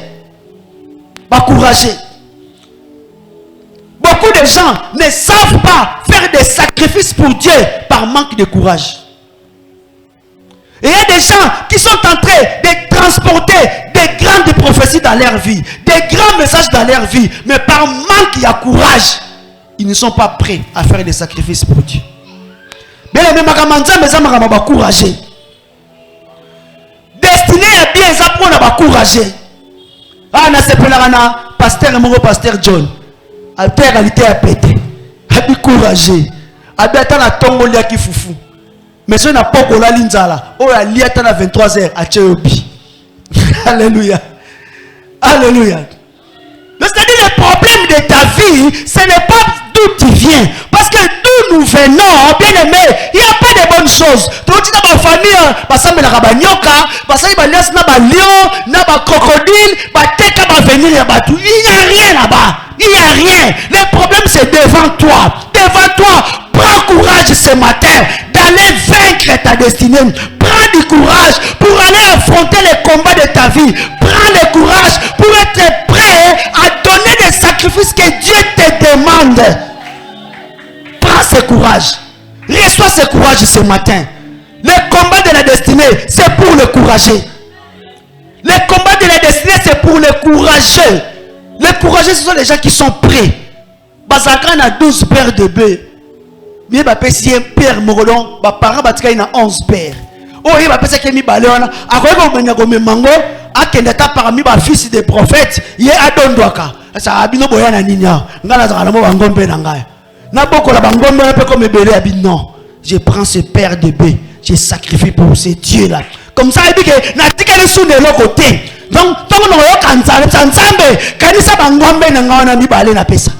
Beaucoup de gens ne savent pas faire des sacrifices pour Dieu par manque de courage. Et il y a des gens qui sont en train de transporter des grandes prophéties dans leur vie, des grands messages dans leur vie, mais par manque de courage, ils ne sont pas prêts à faire des sacrifices pour Dieu. Mais les mêmes gens sont courageux. Destiné à bien ça pour nous courager. Ah, na sepelana pasteur mon pasteur John. A réalité à péter. A bi courageux. A bi atana tongo lia ki fufu. Mais si on n'a pas qu'on la linzala, on a lié à 23h à Tchéobi. Alléluia. Alléluia. C'est-à-dire le problème de ta vie, ce n'est pas d'où tu viens. Parce que d'où nous venons, bien aimé, il n'y a pas de bonnes choses. Tu dis dans ma famille, parce que la banyoka, parce que la lion, na crocodile, teka va venir là-bas. Il n'y a rien là-bas. Il n'y a rien. Le problème c'est devant toi. Devant toi, prends courage ce matin d'aller vaincre ta destinée. Prends du courage pour aller affronter les combats de ta vie. Prends le courage pour être prêt à donner des sacrifices que Dieu te demande. Prends ce courage. Reçois ce courage ce matin. Le combat de la destinée, c'est pour le courageux. Le combat de la destinée, c'est pour les courageux. Les courageux, ce sont les gens qui sont prêts. Bazakran a 12 paires de bœufs. Mais si un père morodon, parents il a 11 paires. Oh, il va penser qu'il y a baléona. Après, il y a mango. Akendata parmi les fils des prophètes. Il y a Adondwaka. Ça a bino boyana ninya. Ngala za alamo bangombe nangaya. Na boko la bangombe un peu comme belé abin non. Je prends ce père de bœufs. Je sacrifie pour ces dieux là. Comme ça, il dit que na tikali sous de l'autre côté. Donc, tant qu'on a kanzale, sanzambe, kanisa bangombe nangaya na mi balé na pesa.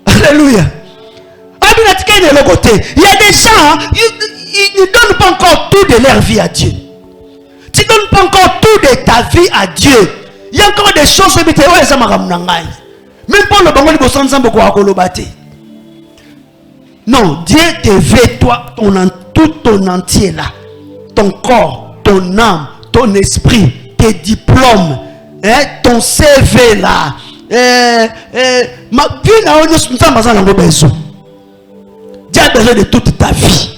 Alléluia. Il y a des gens, ils ne donnent pas encore tout de leur vie à Dieu. Tu ne donnes pas encore tout de ta vie à Dieu. Il y a encore des choses qui sont même pour le bango, non, Dieu te veut, toi, tout ton entier là. Ton corps, ton âme, ton esprit, tes diplômes, ton CV là. Ma vie, Dieu a besoin de toute ta vie.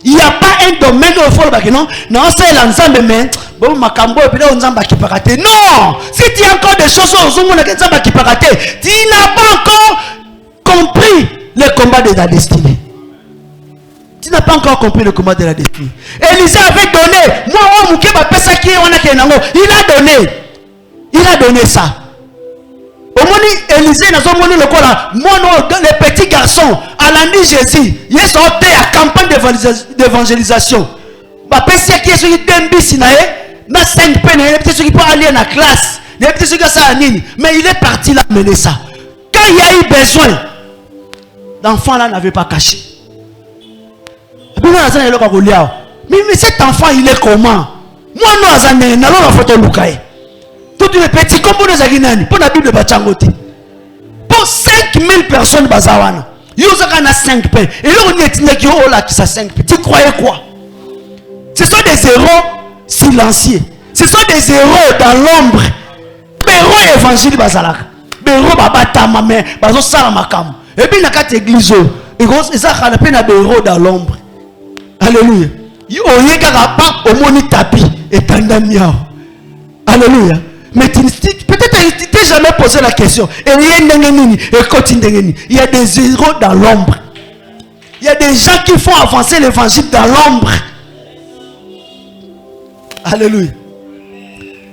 Il n'y a pas un domaine où il faut le non. Non, c'est l'ensemble, mais bon, ma cambo et puis là, on s'en va qui peut rater. Non! Si tu as encore des choses où on s'en va qui peut rater, tu n'as pas encore compris le combat de ta destinée. Tu n'as pas encore compris le combat de la destinée. Élisée avait donné. Moi, il a donné ça. Élisée n'a pas le cola. Moi, les petits garçons, à l'année Jésus, ils sont à la campagne d'évangélisation. Ma personne qui est sur le dembis, na 5 peines, il est peut aller à la classe, il est peut mais il est parti là mener ça. Quand il y a eu besoin, l'enfant là n'avait pas caché. Mais cet enfant, il est comment? Moi, non, je n'ai pas photo Lukaï. Tous les petits comme nous avons pour la Bible Bachangote. Pour 5000 personnes bazawana. Ils ont 5 pains. Et là on est qui ont là qui ça 5 pains. Tu croyais quoi? Ce sont des héros silencieux. Ce sont des héros dans l'ombre. Héros évangile bazalaka. Héros babatama mais bazo sala makam. Et puis na kat église et ça a la peine à héros dans l'ombre. Alléluia. Yo yeka pas au moni tapis et tandamiao. Alléluia. Mais peut-être tu t'es jamais posé la question. Il y a des héros dans l'ombre. Il y a des gens qui font avancer l'évangile dans l'ombre. Alléluia.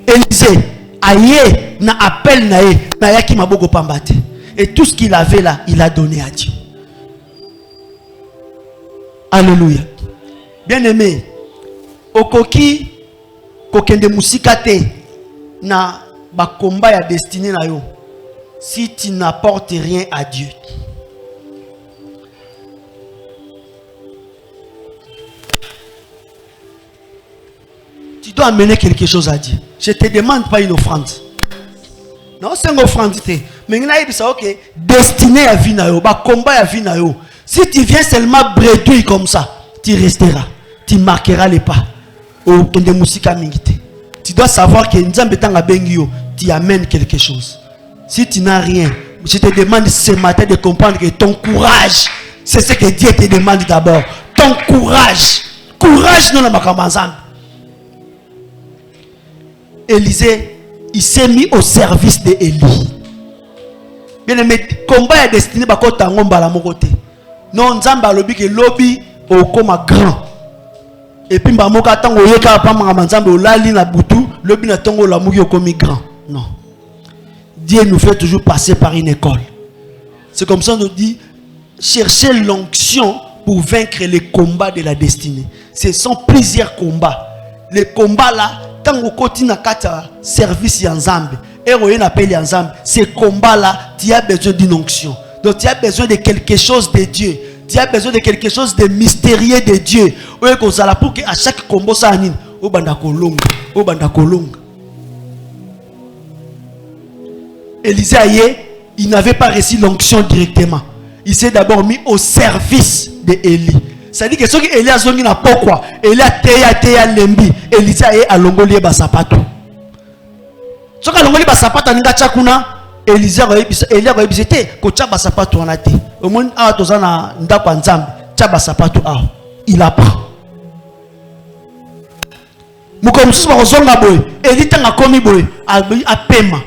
Élisée, aïe, na appel nae, na yaki maboko pambate. Et tout ce qu'il avait là, il a donné à Dieu. Alléluia. Bien aimé, okoki kokende musika te na ba combat ya destiné na yo si tu n'apportes rien à Dieu. Tu dois amener quelque chose à Dieu. Je te demande pas une offrande. Non, c'est une offrande. Mais il y a ok, destiné à vie na yo, ba combat à vie na yo. Si tu viens seulement bredouille comme ça, tu resteras, tu marqueras les pas. Tu dois savoir que tu amènes quelque chose. Si tu n'as rien, je te demande ce matin de comprendre que ton courage, c'est ce que Dieu te demande d'abord. Ton courage. Courage non la. Élisée, il s'est mis au service de Élie. Bien aimé, combat est destiné à côté de côté. Non, Nzamba lobby que lobby au comme grand. Et puis bamoka tango yeka pa manzambe olali na butu lobby na tango la mugi comme grand. Non. Dieu nous fait toujours passer par une école. C'est comme ça qu'on nous dit chercher l'onction pour vaincre les combats de la destinée. Ce sont plusieurs combats. Les combats là, tant qu'on continue à faire service Yanzambe, et on appelle Yanzambe, ces combats là, tu as besoin d'une onction. Donc tu as besoin de quelque chose de Dieu. Tu as besoin de quelque chose de mystérieux de Dieu. Pour qu'à chaque combat ça anime, au bandakolong, au bandakolong. Élisée, il n'avait pas reçu l'onction directement. Il s'est d'abord mis au service de Élie. C'est-à-dire que ceux qui Élie a zongi na pourquoi Élie a teya lembi. Élisée a longoli basapato. Ceux qui a longoli basapato n'inga chakuna. Élisée a été kocha basapato en athée. Au moins a tozana ndako nzambe cha basapato a. Il apprend. Mukomsusu bazonga boy. Élie tanga komi boy. A pema.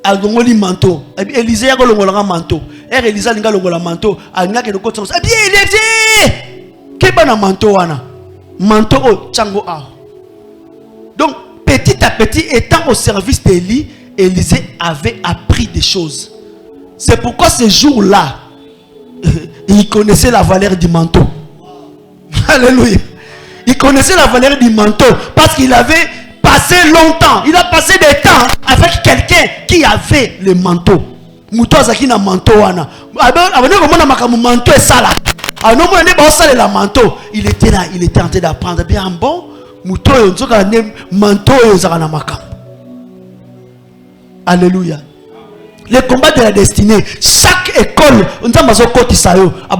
Algongoli manteau. Élisée a golongola manteau. Élisée linga longola manteau. Anga ke nokotso. Bien Élisée. Keba na manteau wana. Manteau o chango a. Donc petit à petit étant au service d'Élie, Élisée avait appris des choses. C'est pourquoi ce jour-là, il connaissait la valeur du manteau. Alléluia. Il connaissait la valeur du manteau parce qu'il avait passé longtemps. Il a passé des temps avec quelqu'un qui avait le manteau. Mouto azaki na manteau wana. Avant de makamu manteau et ça là. La manteau. Il était là, il était en train d'apprendre bien bon. Mouto yonzoka ne manteau yonzoka na makamu. Alléluia. Les combats de la destinée. Chaque école, on a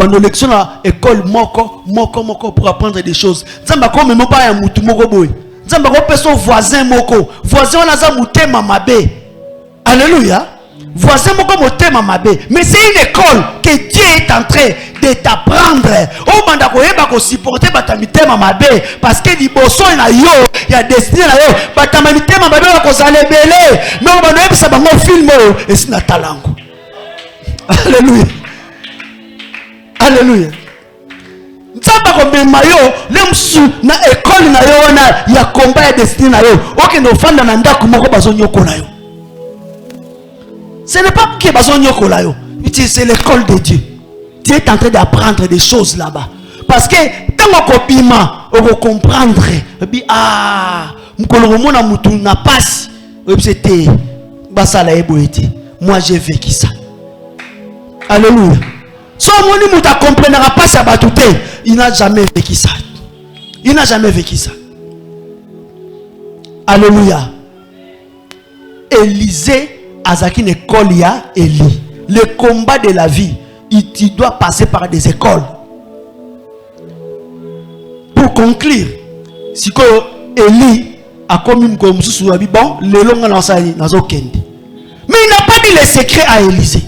une lection à école moko pour apprendre des choses. On a même pas un moutou moko boy. On a son voisin moko. Voisin on a mouté mamabe. Alléluia. Voisin moko mouté mamabe. Mais c'est une école que Dieu est en train de t'apprendre. Oh manda ko yeba ko supporter batamité mamabe parce que liboso na yo ya destiné na yo batamité mamabe ko zale belé. Mais on va ça bango film et c'est na talango. Alléluia. Alléluia. Nzamba ko bema yo lemsu na école na yo na ya combat ya destiné na yo. OK no fanda na ndako moko bazonyoko na yo. Ce n'est pas que bazonyoko la yo. C'est l'école de Dieu. Dieu est en train d'apprendre des choses là-bas. Parce que tant qu'on bima, on va comprendre. Ah, mkoloromona mutu na passe. C'était basala eboete. Moi j'ai vécu ça. Alléluia. Si on ne comprendra pas ça batute, il n'a jamais vécu ça. Il n'a jamais vécu ça. Alléluia. Élisée azaki ne kolia Élie. Le combat de la vie, tu dois passer par des écoles. Pour conclure, si Élie a commis comme sous bon, le long dans sa mais il n'a pas dit les secrets à Élisée.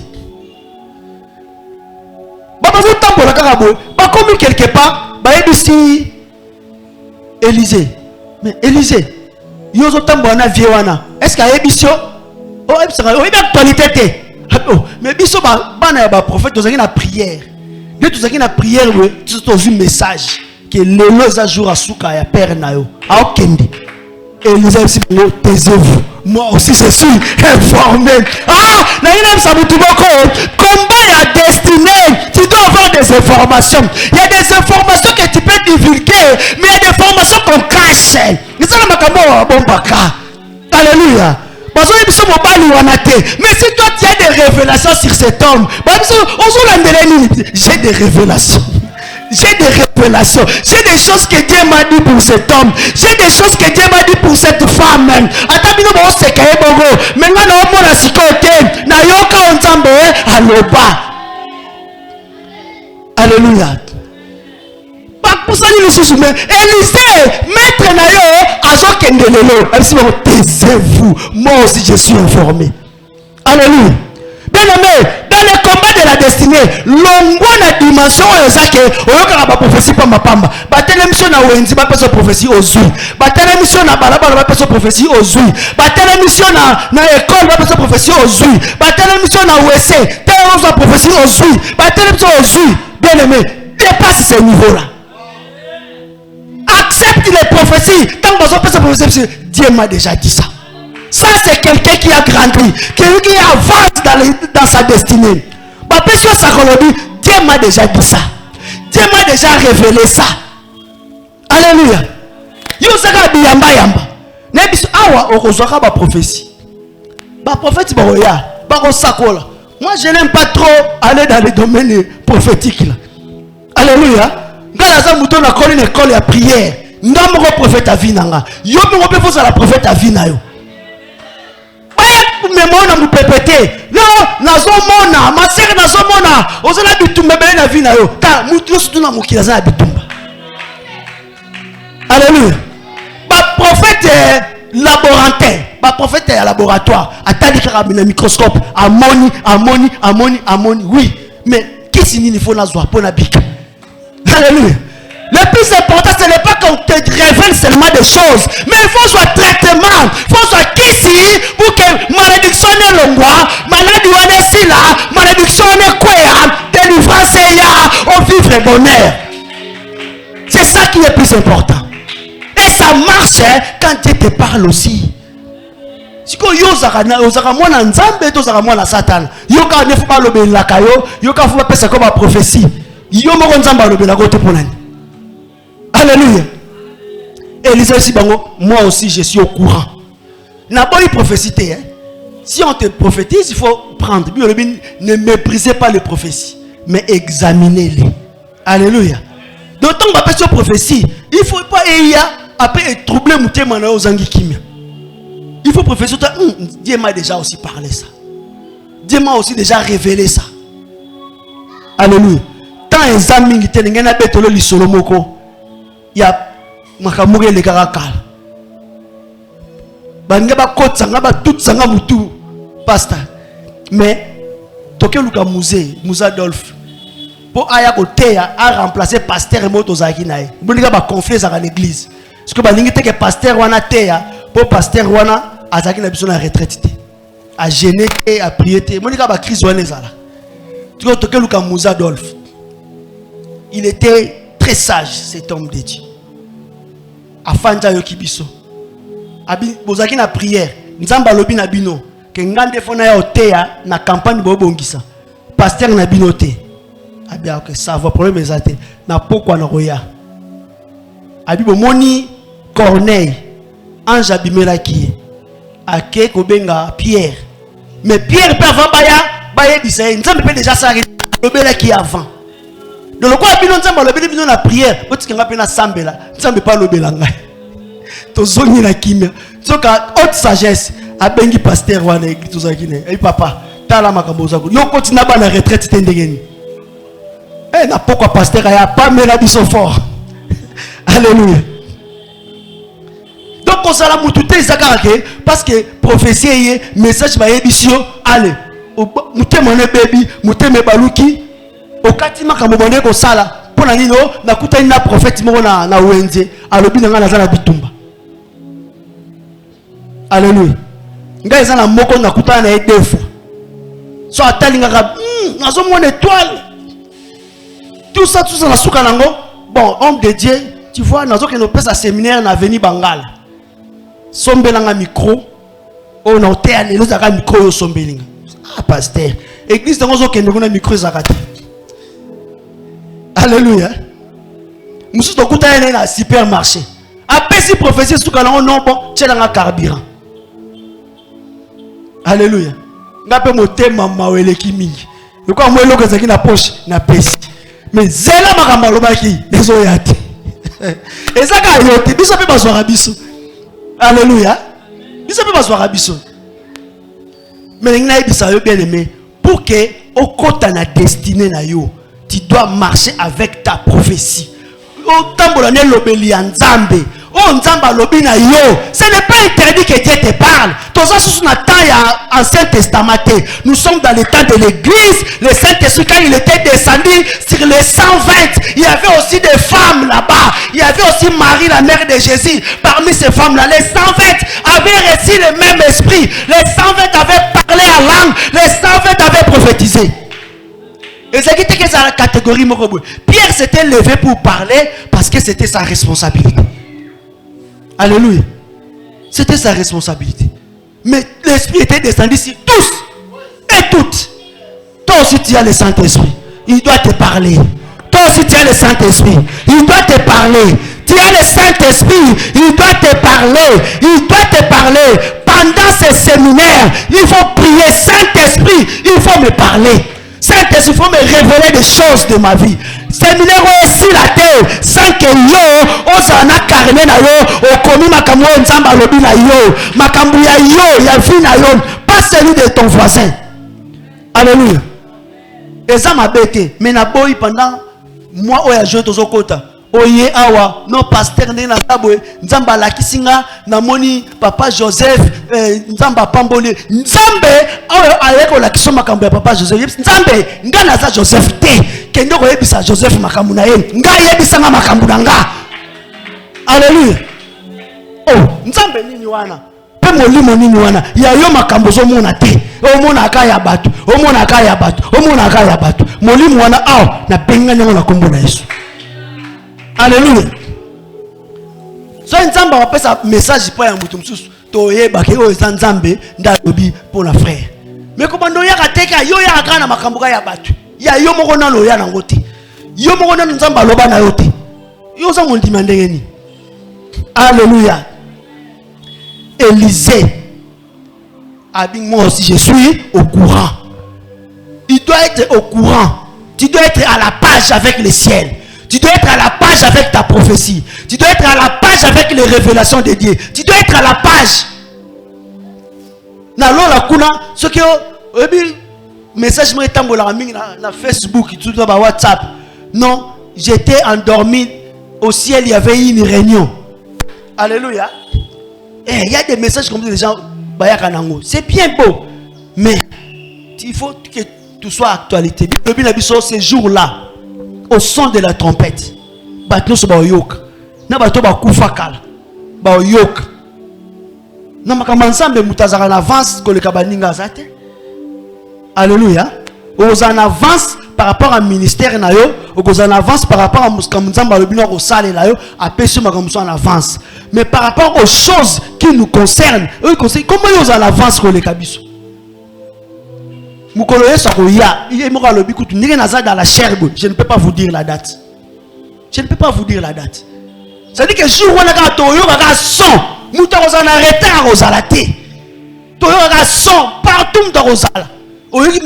Comme quelque part, si Élisée, mais Élisée, est-ce qu'il y a émission? Oh, il y a actualité. Mais biso bana ba prophète tozaki na prière. Dès tozaki na prière tu as vu message que le loza jour à souka ya père na yo. A okende. Élisée, taisez-vous. Moi aussi je suis informé. Ah, combat la destinée. Tu dois avoir des informations. Il y a des informations que tu peux divulguer, mais il y a des informations qu'on cache. Alléluia. Mais si toi tu as des révélations sur cet homme, j'ai des révélations. J'ai des révélations. J'ai des choses que Dieu m'a dit pour cet homme. J'ai des choses que Dieu m'a dit pour cette femme. Alléluia. Élisée, maître Nayo, taisez-vous. Moi aussi je suis informé. Alléluia. Bien aimé, dans le combat de la destinée, l'ongo na dimension ezake, oyokaka ba prophétie pamba pamba. Batele mission na wenzi ba peso prophétie ozui. Batele mission na balabala ba peso prophétie ozui. Batele mission na école ba peso prophétie ozui. Batele mission na WC, telle autre prophétie ozui. Batele mission ozui. Bien aimé, dépasse ce niveau là. Accepte les prophéties. Tant que vous avez prophétie, Dieu m'a déjà dit ça. Ça, c'est quelqu'un qui a grandi, quelqu'un qui avance dans sa destinée. Dieu m'a déjà dit ça. Dieu m'a déjà révélé ça. Alléluia. Moi, je n'aime pas trop aller dans les domaines prophétiques. Alléluia. Quand on a une école de prière, on a un prophète à vie. On a un prophète à vie. Mais moi on a pépété. Non, nazomona, ma sœur nazomona. Ozala bitumba bele na vie na yo. Ta mutu surtout na mukila za bitumba. Alléluia. Ba prophète laborantin, ba prophète à laboratoire, atali kaka na microscope, amoni. Oui, mais qui signifie il faut na zwa pour na bika. Alléluia. Le plus important, ce n'est pas qu'on te révèle seulement des choses, mais il faut soit traitement, il faut soit qu'ici, pour que malédiction n'est le roi, maladie n'est si là, malédiction n'est quoi, délivrance est là, on vivre et bonheur. C'est ça qui est plus important. Et ça marche quand Dieu te parle aussi. Si vous avez un nzambe, vous avez un satan. Vous avez un prophétie. Vous avez un prophétie. Alléluia. Élisée dit, moi aussi je suis au courant. N'a pas eu prophétie. Si on te prophétise, il faut prendre. Ne méprisez pas les prophéties, mais examinez-les. Alléluia. Donc, quand on va passer aux prophéties, il ne faut pas après troubler mon thème aux angikimia. Il faut prophétiser. Dieu m'a déjà aussi parlé ça. Dieu m'a aussi déjà révélé ça. Alléluia. Tant examine, il y a des solomoko. Il y a makamure les karakal. Bangaba kot sangaba tout sanga mutu pasteur. Mais toke luka musée Adolphe. Pour aya côté a remplacer pasteur et moto zaki nae. Bolinga ba confier à l'église. Parce que balingi te que pasteur wana teya pour pasteur wana azaki na biso na retraite. A gêner et à prier te. Bolinga ba crise wana ezala. Toke luka musée Adolphe. Il était très sage cet homme de Dieu. Afanja yokibiso. Abi bozaki na prière. Nzamba lobi na bino. Ke ngande fona ya oteya na campagne bobongisa. Pasteur na bino te. Abi ok ça va problème ezate. Na pokwa na roya. Abi bomoni Corneille. Ange abimelaki. Ake kobenga Pierre. Mais Pierre peut avant baya bisaye. Nzamba peut déjà ça lobelaki avant. Donc le quoi bino nzamba lobeli bino na prière, otikenga pe na sambela, nzambe pa lobela ngai. To zoni na kimia. Soka haute sagesse abengi pasteur wana tozaki ne. Eh papa, tala makambo zako. Yo continue ba na retraite tendegeni. Eh na pourquoi pasteur aya pas mela biso fort. Alléluia. Donc on sala mututé zakarake parce que prophétie est message ba yebisio allez. Mutema ne baby, muteme baluki. Okati makamobonde ko sala pona nino na kutani na prophète moko na wenze alobi nga na zana bitumba. Alléluia. Nga ezana moko na kutana na deux fois. So atali nga nazo mon étoile. Tout ça na suka nango. Bon, homme de Dieu, tu vois nazo que nos pères à séminaire na veni Bangala. sombelanga micro on a ôté à l'église à micro yo sombelinga ah pasteur église dans zo kende kuna micro zakata alléluia musu to kuta ene na supermarché apesi prophétie sous kala non bon tchelanga carburant alléluia ngape motema mawele kimingi yoko amwelo kezaki na poche na pesi mais zela makamba lobaki ezo yati ezaka yote biso pe bazwara biso alléluia biso pe bazwara biso mais ngina ebisa yo bien aimé pour que au kota na destinée na yo tu dois marcher avec ta prophétie au tambola ne lobeli nzambe oh nzamba lobi na yo ce n'est pas interdit que Dieu te parle tous sous na temps ya ancien testament nous sommes dans le temps de l'église le Saint-Esprit quand il était descendu sur les 120 il y avait aussi des femmes là-bas il y avait aussi Marie la mère de Jésus parmi ces femmes là les 120 avaient reçu le même esprit les 120 avaient parlé en langue les 120 avaient prophétisé. Et c'est qui était la catégorie Morobo. Pierre s'était levé pour parler parce que c'était sa responsabilité. Alléluia. C'était sa responsabilité. Mais l'Esprit était descendu sur tous et toutes. Toi aussi tu as le Saint-Esprit. Il doit te parler. Toi aussi tu as le Saint-Esprit. Il doit te parler. Tu as le Saint-Esprit. Il doit te parler. Il doit te parler. Pendant ce séminaire, il faut prier. Saint-Esprit, il faut me parler. Saint-Esprit, il faut me révéler des choses de ma vie. Séminaire aussi la terre, sans que yo, osana carnet na yo, okomi makambo nzamba lobi na yo, makambo ya yo, ya vie na yo, pas celui de ton voisin. Alléluia. Et ça m'a bêté, mais na boy pendant moi oya joué tozo kota. Oye awa no pasteur ndena tabwe nzamba la kisinga na moni papa Joseph nzamba pambole nzambe awa ayeko la kiso makambo ya papa Joseph nzambe ngana za Joseph te kende ko yebisa Joseph makambo na ye nga yebisa nga makambo na nga alléluia oh nzambe nini wana pe molimo nini wana ya yo makambo zo mona te o mona aka ya batu o mona aka ya batu o mona aka ya batu molimo wana aw na penga nyango na kombo na Yesu. Alléluia. So nzamba va passer un message pour un mutu mususu to yeba ke o nzambe ndalobi pour la frère. Mais comment no ya kateka yo ya kana makambuka ya batu. Ya yo moko na lo ya na ngoti. Yo moko na nzamba loba na yote. Yo za mondima ndengeni. Alléluia. Élisée. Abing moi aussi je suis au courant. Il doit être au courant. Tu dois être à la page avec le ciel. Tu dois être à la page avec ta prophétie. Tu dois être à la page avec les révélations de Dieu. Tu dois être à la page. Na lo la kuna ce que message me tambola na Facebook, tout dans WhatsApp. Non, j'étais endormi au ciel, il y avait une réunion. Alléluia. Et il y a des messages comme des gens bayakanango. C'est bien beau, mais il faut que tout soit actualité. Ce jour-là au son de la trompette bato so ba yoka na bato ba kufakala ba yoka na makambo ensemble mutazaka na avance ko le kabaninga zate. Alléluia. Aux en avance par rapport à ministère na yo, aux en avance par rapport à muskamuzamba le bino ko sale la yo, apesi makambo en avance. Mais par rapport aux choses qui nous concernent, eux conseil comment ils en avance ko le kabiso. Je ne peux pas vous dire la date. Je ne peux pas vous dire la date. C'est-à-dire que si on a un son, nous avons un retard aux alatés. Nous avons un son partout dans les alatés. Oui,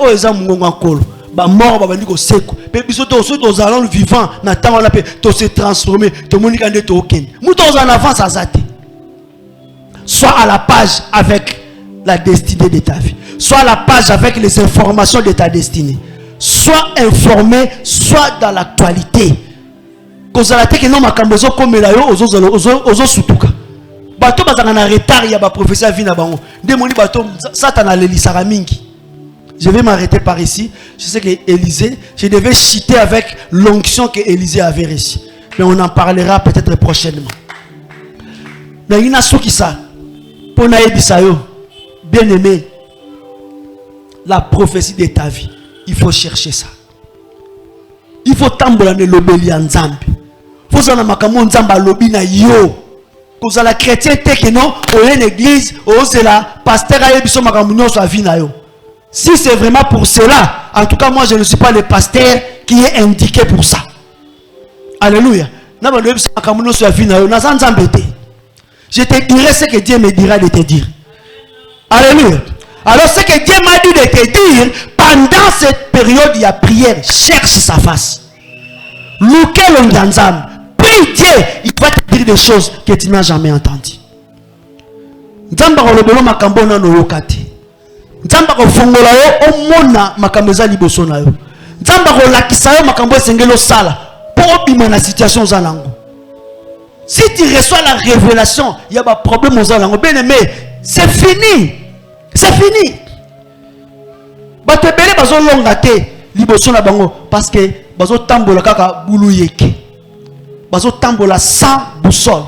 oh, ils ont un col. Mort, bah, nous sommes aux allants vivants, nous se transformer, nous sommes en avance à Zate. Sois à la page avec la destinée de ta vie. Sois à la page avec les informations de ta destinée. Sois informé, sois dans l'actualité. Parce que non makambozo comme la yo ozo sutuka. Bato bazana retard ya ba professeur vina bango. Demoni bato satana lelisara mingi. Je vais m'arrêter par ici. Je sais que Élisée, je devais chiter avec l'onction que Élisée avait reçue. Mais on en parlera peut-être prochainement. Mais il y a qui ça. Pour naïbisayo, bien aimé. La prophétie de ta vie, il faut chercher ça. Il faut tambola ne lobeli nzambe. Faut ça na makambo nzamba lobi na yo. Cause la chrétienté que non, au l'église, au c'est la pasteur a ébiso makamunyo sur la vie na yo. Si c'est vraiment pour cela, en tout cas moi je ne suis pas le pasteur qui est indiqué pour ça. Alléluia. Na ba ébiso makamunyo sur la vie na yo, na zanzambete. Je te dirai ce que Dieu me dira de te dire. Alléluia. Alors ce que Dieu m'a dit de te dire, pendant cette période il y a prière, cherche sa face. Lequel on prie Dieu, il va te dire des choses que tu n'as jamais entendues. Nzamba ko lobelo makambo na no yokati. Nzamba ko fongola yo omona makambo za liboso na yo. Nzamba ko lakisa yo makambo esengelo sala pour obima na situation za nango. Si tu reçois la révélation, il y a pas de problème aux langues. Bien aimé, c'est fini. C'est fini. Bato belé bazo longate liboso na bango parce que bazo tambola kaka boulou yeke. Bazo tambola sans boussole.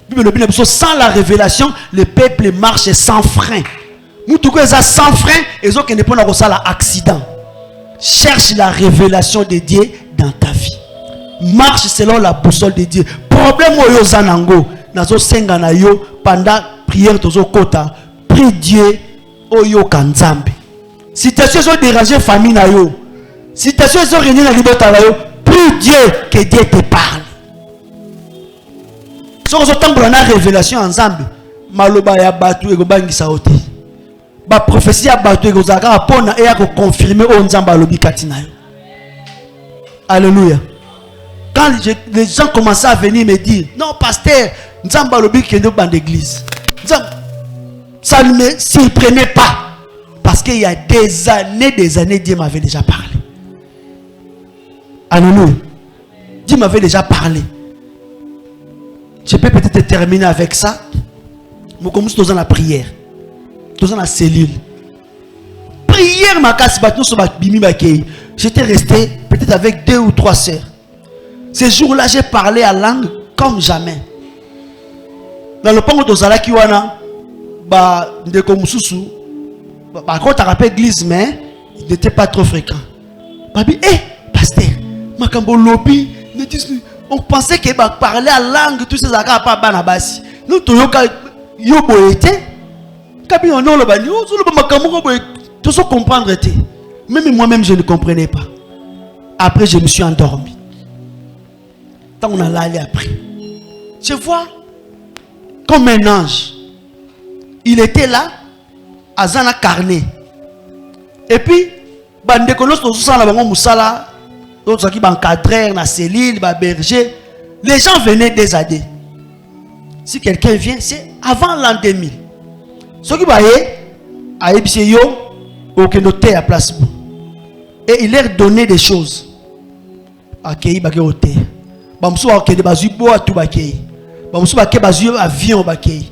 Bible dit sans la révélation, le peuple marche sans frein. Nous tout ça sans frein et zo que ne peut pas ça accident. Cherche la révélation de Dieu dans ta vie. Marche selon la boussole de Dieu. Problème oyo zanango nazo senga na yo pendant prière tozo kota. Prie Dieu oyo kanzambe. Situation sont dérangé famille na yo. Situation sont réunies na libota na yo. Prie Dieu que Dieu te parle. Si on entend la révélation ensemble, maloba ya batu ego bangisa ote. Ba prophétie ya batu ego zaka pona et a confirmer o nzamba lobi katina yo. Alléluia. Quand les gens commençaient à venir me dire, non pasteur, nzamba lobi kendo ban d'église. Ça ne me surprenait pas. Parce qu'il y a des années, Dieu m'avait déjà parlé. Alléluia. Dieu m'avait déjà parlé. Je peux peut-être terminer avec ça. Mais comme nous dans la prière, nous dans la cellule. Prière, ma casse, j'étais resté peut-être avec 2 ou 3 sœurs. Ces jours-là, j'ai parlé à langue comme jamais. Dans le pango de Zala Kiwana, ndeko mususu, quand tu as rappelé l'église, mais il n'était pas trop fréquent. Babi, pasteur, makambo lobby, on pensait qu'il parlait à langue, tout ça, pas banabasi. Nous, tout yo boyete, kabi on a le bani, tout ça comprendre était. Même moi-même, je ne comprenais pas. Après, je me suis endormi. Tant on a allé après. Je vois comme un ange. Il était là, à Zana carnet. Et puis, d'autres qui encadrèrent dans la cellule, berger. Les gens venaient des années. Si quelqu'un vient, c'est avant l'an 2000. Ce qui va y aucun noté à place. Et il leur donnait des choses. Akei bakeote. Bamsou akei bazu boa tout bakei. Bamsou bakei bazu avion bakei.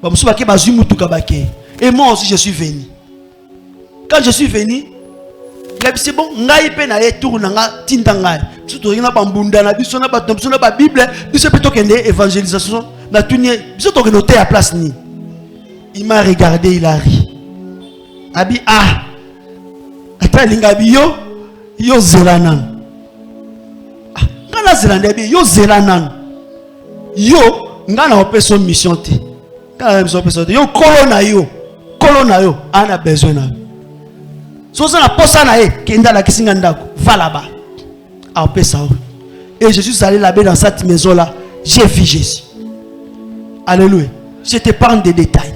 Bamsou bakei bazu mutuka bakei. Et moi aussi je suis venu. Quand je suis venu, il a dit c'est bon, ngai pe na tour na nga tindanga. Surtout na bambunda na biso na ba Bible, biso plutôt que évangélisation na tunie, biso to noté à place ni. Il m'a regardé, il a ri. Abi ata lingabi yo zelanan. Ngana zelande bi yo zelanan. Yo ngana opeso mission te. Ngana opeso mission te. Yo kolona yo ana besoin na. So ça na posa na kenda la kisinga ndako, va là-bas. A opesa. Et je suis allé là-bas dans cette maison là, j'ai vu Jésus. Alléluia. Je te parle des détails.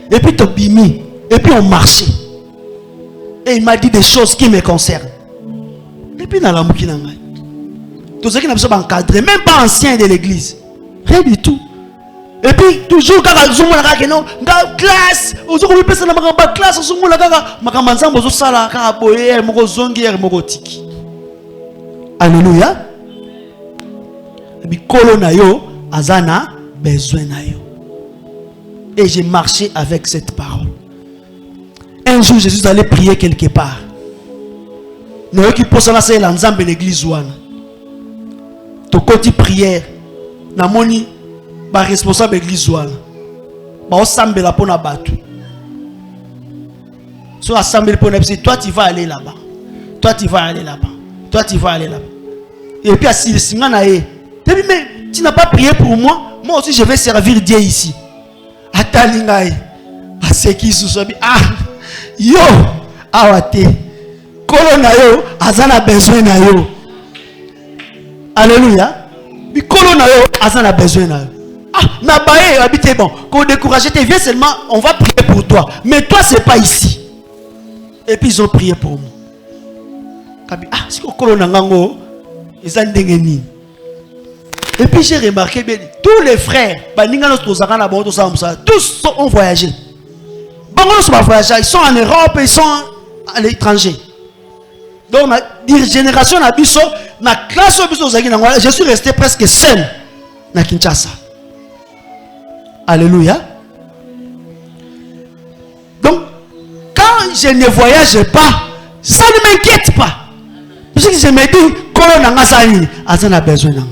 Et puis tu bimi, et puis on marchait. Et il m'a dit des choses qui me concernent. Et puis dans la moukina ngai. Tout ce qui n'a pas encadré, même pas ancien de l'église. Rien du tout. Et puis toujours quand ils ont la classe, ils ont personne dans la classe, ils ont la makamanzambo zo sala ka boye moko zongier moko tiki. Alléluia. Et puis kolona yo azana besoin na yo. Et j'ai marché avec cette parole. Un jour, Jésus allait prier quelque part. Nous qui posons là, c'est l'ensemble de l'église. Tu côté prière, namoni ba responsable de l'église. Ba ensemble la pona batu. So ensemble pour toi tu vas aller là-bas. Toi tu vas aller là-bas. Toi tu vas aller là-bas. Et puis si singana mais tu n'as pas prié pour moi moi aussi je vais servir Dieu ici. Atalingai. Aseki susobi. Ah, yo, awate. Kolo na yo, azana besoin na yo. Alléluia. Mais kolo na yo, azana besoin na yo. Ah, nabaye, habite bon. Quand on décourage, viens seulement, on va prier pour toi. Mais toi, c'est pas ici. Et puis ils ont prié pour moi. Ah, si on kolo na ngango, ils ont dégainé. Et puis j'ai remarqué bien, tous les frères, tous ont voyagé. Ils sont en Europe, ils sont à l'étranger. Donc, la génération la classe, je suis resté presque seul à Kinshasa. Alléluia. Donc, quand je ne voyage pas, ça ne m'inquiète pas. Parce que je me dis, on a besoin d'un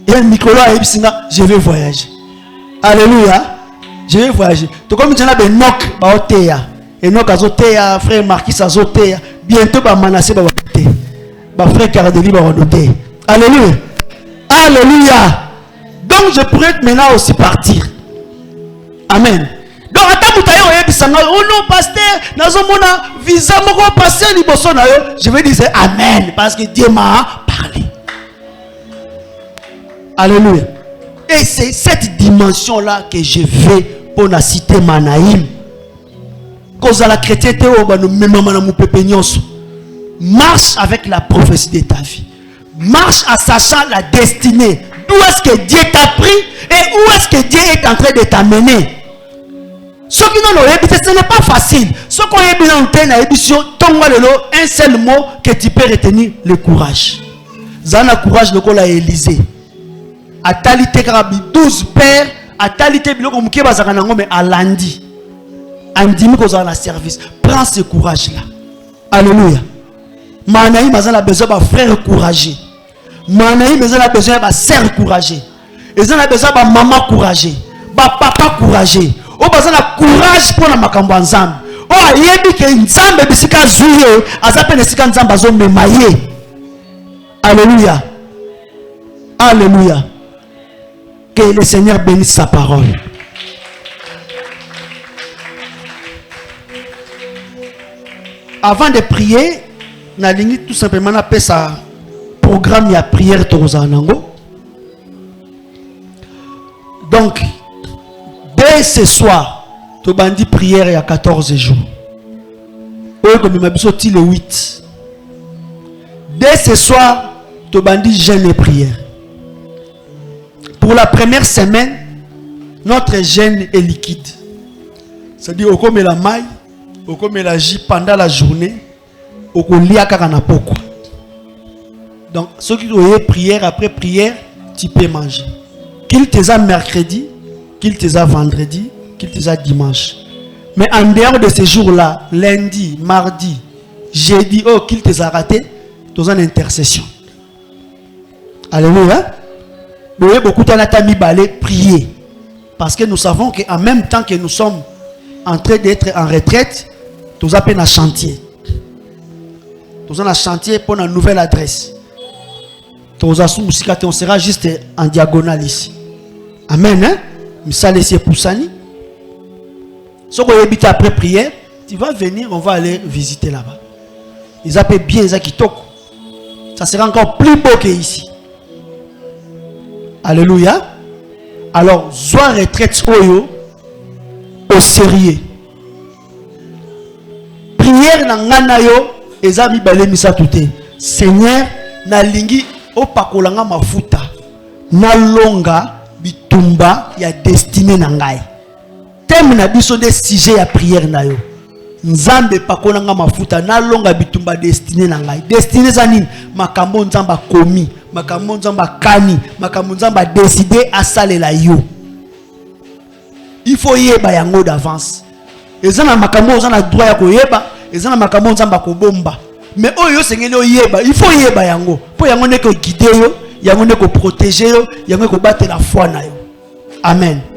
et Nicolas et je vais voyager. Alléluia. Je vais voyager. Donc comme tu as des Enoch, baoteya. Enoch azoteya, frère Marquis azoteya. Bientôt ba Manassé ba wote. Ba frère Cardeli ba wote. Alléluia. Alléluia. Donc je pourrais maintenant aussi partir. Amen. Donc attends mutayo ebisanga oh non pasteur, nazo mona visa moko passer liboso na yo. Je vais dire amen parce que Dieu m'a parlé. Alléluia. Et c'est cette dimension-là que je vais pour la cité Manaïm. Cause à la chrétienté, marche avec la prophétie de ta vie. Marche en sachant la destinée. D'où est-ce que Dieu t'a pris et où est-ce que Dieu est en train de t'amener. Ce qui ce n'est pas facile. Ce qu'on a bien en un seul mot que tu peux retenir, le courage. Zana courage de quoi Élysée. A talité 12 pères, à talité biloko muke bazaka nango mais à lundi. Andimi ko za na service. Prends ce courage là. Alléluia. Manaï mazana besoin ba frère courageux. Manaï mazana besoin ba sœur courageux. Ezana besoin ba maman courageux, ba papa courageux. O bazana courage pour la makambo nzambe. O ayebi ke nzambe bisika zuye, azape nesika nzambe azo memaye. Alléluia. Alléluia. Que le Seigneur bénisse sa parole. Avant de prier, na lingi tout simplement appelle ça programme ya prière Torozanango. Donc dès ce soir, tu bandi prière il y a 14 jours. Oui, comme il m'a dit le 8. Dès ce soir, tu bandi jeûne et prière. Pour la première semaine, notre jeûne est liquide. C'est-à-dire, au comme la maille, au comme la J pendant la journée, au comme l'IAKARANAPOKO. Donc, ceux qui ont prière après prière, tu peux manger. Qu'il te soit mercredi, qu'il te soit vendredi, qu'il te soit dimanche. Mais en dehors de ces jours-là, lundi, mardi, jeudi, oh, qu'il te soit raté, tu as une intercession. Alléluia. Beaucoup de prier. Parce que nous savons qu'en même temps que nous sommes en train d'être en retraite, nous avons un chantier. Nous avons un chantier pour une nouvelle adresse. On sera juste en diagonale ici. Amen. Hein? Si on habite après prière, tu vas venir, on va aller visiter là-bas. Ils appellent bien les Akitoko. Ça sera encore plus beau qu'ici. Alléluia. Alors, soit retraite au sérieux. Prière na ngana yo ezami balé misa touté. Seigneur, na lingi opakolanga mafuta. Na longa bitumba ya destinée na ngai. Thème na biso de sujet ya prière na yo. Nzambe pakolanga mafuta na longa bitumba destinée na ngai. Destinée za nini? Makambo nzamba komi. Makambo nzamba kani, makambo nzamba décider à salela yo. Il faut yeba yango d'avance. Ezana makambo ozana droit ya koyeba, ezana makambo nzamba kobomba. Mais oyo sengeli oyeba, il faut yeba yango. Po yango ne ko guider yo, yango ne ko protéger yo, yango ko battre la foi na yo. Amen.